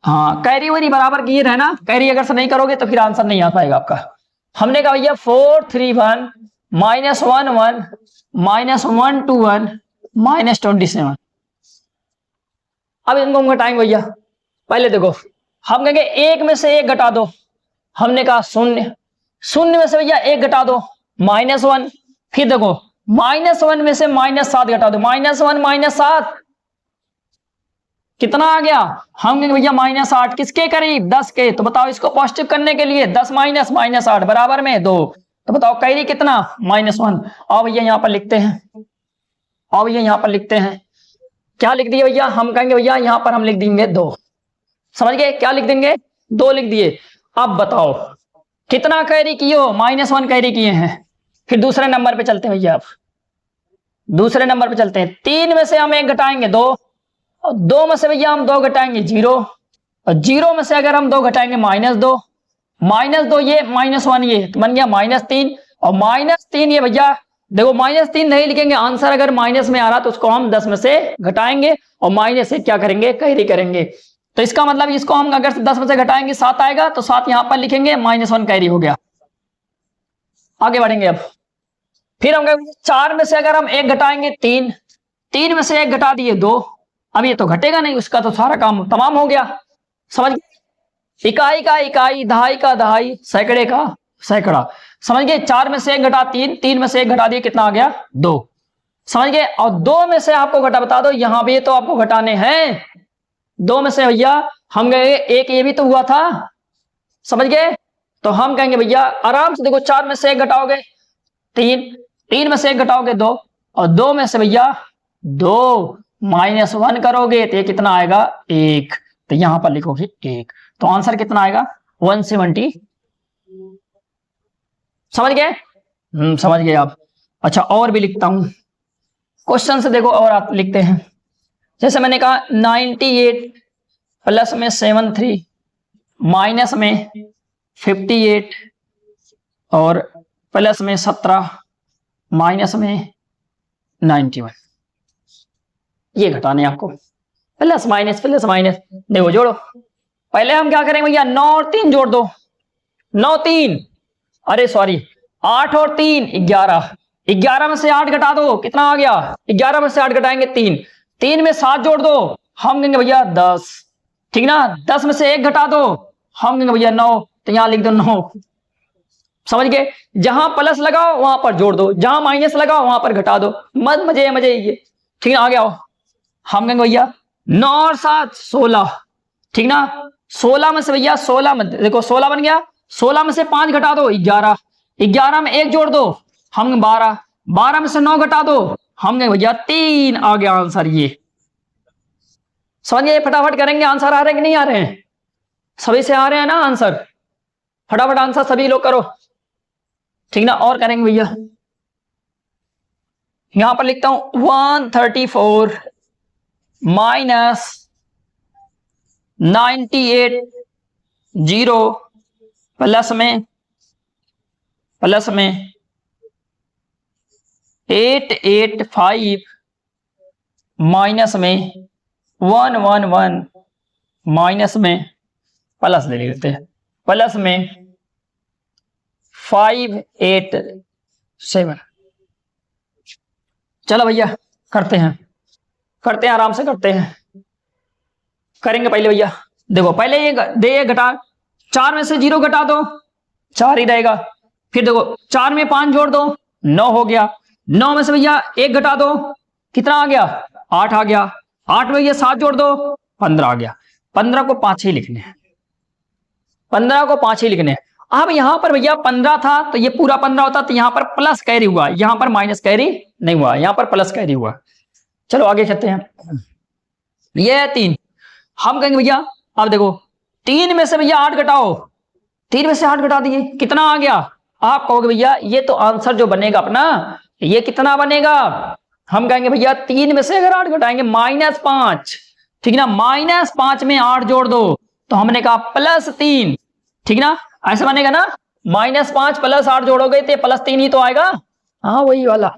हाँ कैरी वरी बराबर किए रहना, कैरी अगर से नहीं करोगे तो फिर आंसर नहीं आ पाएगा आपका। हमने कहा भैया 431 -11 -121 -27। अब इनको हम घटाएंगे भैया। पहले देखो हम कहेंगे 1 में से 1 घटा दो, हमने कहा 0 में से भैया 1 घटा दो -1। फिर देखो -1 में से -7 घटा दो, -1 -7 कितना आ गया? हम कहेंगे भैया -8 किसके करीब? 10 के। तो बताओ इसको पॉजिटिव करने के लिए 10 माइनस -8 बराबर में 2। तो बताओ कैरी कितना? -1। और भैया यहाँ पर लिखते हैं, और भैया यहाँ पर लिखते हैं, क्या लिख दिए भैया? हम कहेंगे भैया यहाँ पर हम लिख देंगे 2। समझ गए? क्या लिख देंगे? 2 लिख दिए। अब बताओ कितना कैरी किए हो? -1 कैरी किए हैं। फिर दूसरे नंबर पे चलते हैं भैया, अब दूसरे नंबर पे चलते हैं। 3 में से हम 1 घटाएंगे 2, और 2 में से भैया हम 2 घटाएंगे 0, और 0 में से अगर हम 2 घटाएंगे -2, -2 ये -1 ये तो बन गया -3, और -3 ये भैया देखो -3 नहीं लिखेंगे, आंसर अगर माइनस में आ रहा तो उसको हम 10 में से घटाएंगे और माइनस से क्या करेंगे? कैरी करेंगे। तो इसका मतलब इसको हम अगर 10 में से घटाएंगे 7 आएगा, तो 7 यहां पर लिखेंगे, -1 कैरी हो गया। आगे बढ़ेंगे अब। फिर हम कहेंगे 4 में से अगर हम 1 घटाएंगे 3, 3 में से 1 घटा दिए 2, अब ये तो घटेगा नहीं, उसका तो सारा काम तमाम हो गया। समझ गए? इकाई का इकाई, दहाई का दहाई, सैकड़े का सैकड़ा। समझ गए? 4 में से 1 घटा 3, 3 में से 1 घटा दिए, कितना आ गया? 2। समझ गए? और 2 में से आपको घटा बता दो, यहां भी तो आपको घटाने हैं। 2 में से भैया हम गए 1 ये भी तो हुआ था। समझ गए? तो हम कहेंगे भैया आराम से देखो, 4 में से 1 घटाओगे 3, 3 में से 1 घटाओगे 2, और 2 में से भैया 2 -1 करोगे तो ये कितना आएगा? 1। तो यहां पर लिखोगे 1, तो आंसर कितना आएगा? 170। समझ गए? समझ गए आप। अच्छा और भी लिखता हूं क्वेश्चन से, देखो और आप लिखते हैं। जैसे मैंने कहा 98 प्लस में 73 माइनस में 58 और प्लस में 17 माइनस में 91, ये घटाने आपको। प्लस माइनस देखो जोड़ो। पहले हम क्या करेंगे भैया? 9 और 3 जोड़ दो। 9 3 अरे सॉरी 8 और 3 11, 11 में से 8 घटा दो, कितना आ गया? 11 में से 8 घटाएंगे 3, 3 में 7 जोड़ दो, हम कहेंगे भैया 10। ठीक ना? 10 में से 1 घटा दो, हम कहेंगे भैया 9, तो यहां लिख दो 9। समझ गए? जहां प्लस लगाओ वहां पर जोड़ दो, जहां माइनस लगाओ वहां पर घटा दो। मजे मजे ये। ठीक है? आ गया हो। हम कहेंगे भैया 9 और 7 16। ठीक ना? 16 में से भैया 16 में देखो 16 बन गया, 16 में से 5 घटा दो 11, 11 में 1 जोड़ दो, हम 12, 12 में से 9 घटा दो, हम कहेंगे भैया 3। आ गया आंसर ये। समझ गए? फटाफट करेंगे। आंसर आ रहे हैं कि नहीं आ रहे हैं? सभी से आ रहे हैं ना आंसर? फटाफट आंसर सभी लोग करो। ठीक ना? और करेंगे भैया, यहां पर लिखता हूं 134 माइनस 98 0 प्लस में 885 माइनस में 111 माइनस में प्लस ले लेते हैं, प्लस में 587। चलो भैया करते हैं आराम से करते हैं। करेंगे पहले भैया देखो, पहले ये दे घटा, 4 में से 0 घटा दो 4 ही रहेगा। फिर देखो 4 में 5 जोड़ दो 9 हो गया, 9 में से भैया 1 घटा दो, कितना आ गया? 8 आ गया, 8 में ये 7 जोड़ दो 15 आ गया। 15 को 5 ही लिखने हैं, 15 को 5 ही लिखने हैं। अब यहां पर भैया 15 था तो ये पूरा 15 होता तो यहां पर प्लस कैरी हुआ, यहां पर माइनस कैरी नहीं हुआ, यहां पर प्लस कैरी हुआ। चलो आगे चलते हैं। ये है 3, हम कहेंगे भैया अब देखो 3 में से भैया 8 घटाओ, 3 में से 8 घटा दिए, कितना आ गया? आप कहोगे भैया ये तो आंसर जो बनेगा अपना ये कितना बनेगा? हम कहेंगे भैया 3 में से अगर 8 घटाएंगे -5। ठीक ना? -5 में 8 जोड़ दो तो हमने कहा +3। ठीक ना? ऐसा बनेगा ना? -5 + 8 जोड़ोगे तो +3 ही तो आएगा। हाँ वही वाला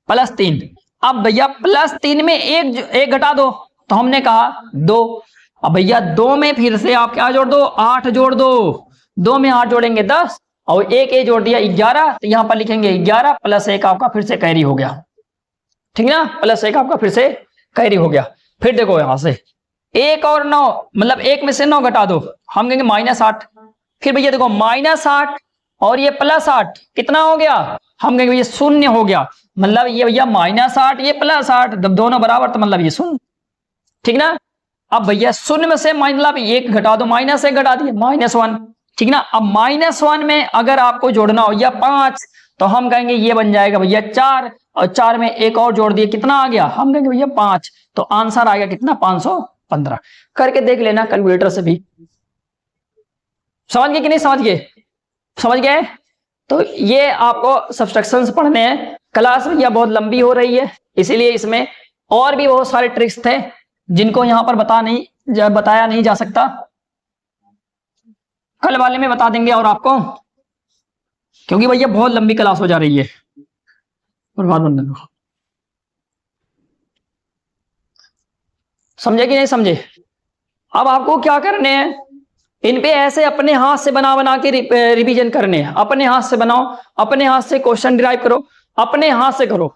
+3। अब भैया +3 में एक घटा दो तो हमने कहा 2। अब भैया 2 में फिर से आप क्या जोड़ दो? 8 जोड़ दो, 2 में 8 जोड़ेंगे 10 और 1 ए जोड़ दिया 11, तो यहां पर लिखेंगे 11 + 1 आपका फिर से कैरी हो गया। ठीक ना? +1 आपका फिर से कैरी हो गया। फिर देखो यहां से 1 और 9 मतलब 1 में से 9 घटा दो, हम कहेंगे -8। फिर भैया देखो -8 और ये +8 कितना हो गया, हम कहेंगे ये शून्य हो गया, मतलब ये भैया -8 ये +8, जब दोनों बराबर तो मतलब ये शून्य, ठीक ना। अब भैया शून्य में से मतलब एक घटा दो, -1 घटा दिए -1, ठीक ना। अब -1 में अगर आपको जोड़ना हो या 5 तो हम कहेंगे ये बन जाएगा भैया 4, और 4 में एक और जोड़ दिए कितना आ गया, हम कहेंगे भैया 5, तो आंसर आ गया कितना 515। करके देख लेना कैलकुलेटर से भी। समझ गए कि नहीं समझ गए, समझ गए। तो ये आपको सब्सट्रैक्शंस पढ़ने हैं, क्लास भैया बहुत लंबी हो रही है, इसीलिए इसमें और भी बहुत सारे ट्रिक्स थे जिनको यहां पर बताया नहीं जा सकता, कल वाले में बता देंगे और आपको, क्योंकि भैया बहुत लंबी क्लास हो जा रही है। समझे कि नहीं समझे। अब आपको क्या करने हैं, इन पे ऐसे अपने हाथ से बना बना के रिवीजन करने हैं, अपने हाथ से बनाओ, अपने हाथ से क्वेश्चन डिराइव करो, अपने हाथ से करो,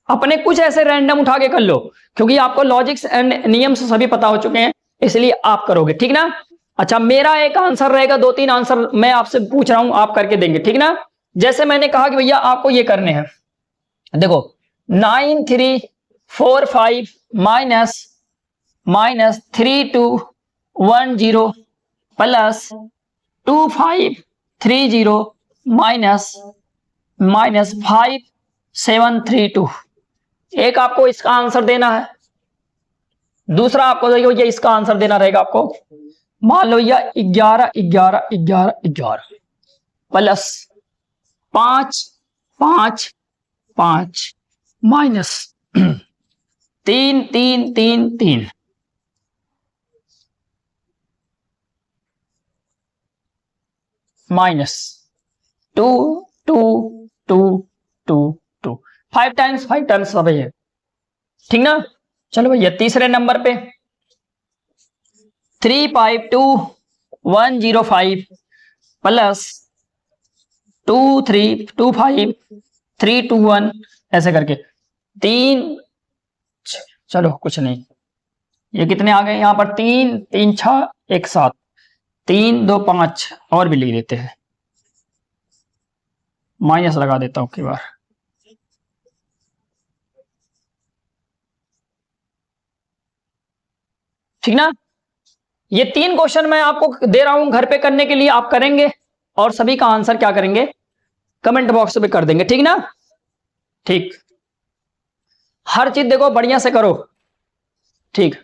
अपने कुछ ऐसे रैंडम उठा के कर लो, क्योंकि आपको लॉजिक्स एंड नियम से सभी पता हो चुके हैं, इसलिए आप करोगे, ठीक ना। अच्छा, मेरा एक आंसर रहेगा, 2-3 आंसर मैं आपसे पूछ रहा हूं, आप करके देंगे, ठीक ना। जैसे मैंने कहा कि भैया आपको ये करने हैं, देखो 9345 माइनस 3210 प्लस 2530 माइनस 5732। एक आपको इसका आंसर देना है, दूसरा आपको ये इसका आंसर देना रहेगा आपको। मान लो ये 11 11 11 11 प्लस 5 5 5 माइनस 3 3 3 3 माइनस 2 2 2 2 2 5 टाइम्स सब है, ठीक ना। चलो भैया तीसरे नंबर पे 352105 प्लस 2325321 ऐसे करके 3, चलो कुछ नहीं, ये कितने आ गए यहां पर 3 3 6 1 7 3 2 5 और भी लिख देते हैं, माइनस लगा देता हूं कई बार। ठीक ना। ये 3 क्वेश्चन मैं आपको दे रहा हूं घर पे करने के लिए, आप करेंगे और सभी का आंसर क्या करेंगे कमेंट बॉक्स में कर देंगे, ठीक ना। ठीक, हर चीज देखो बढ़िया से करो, ठीक।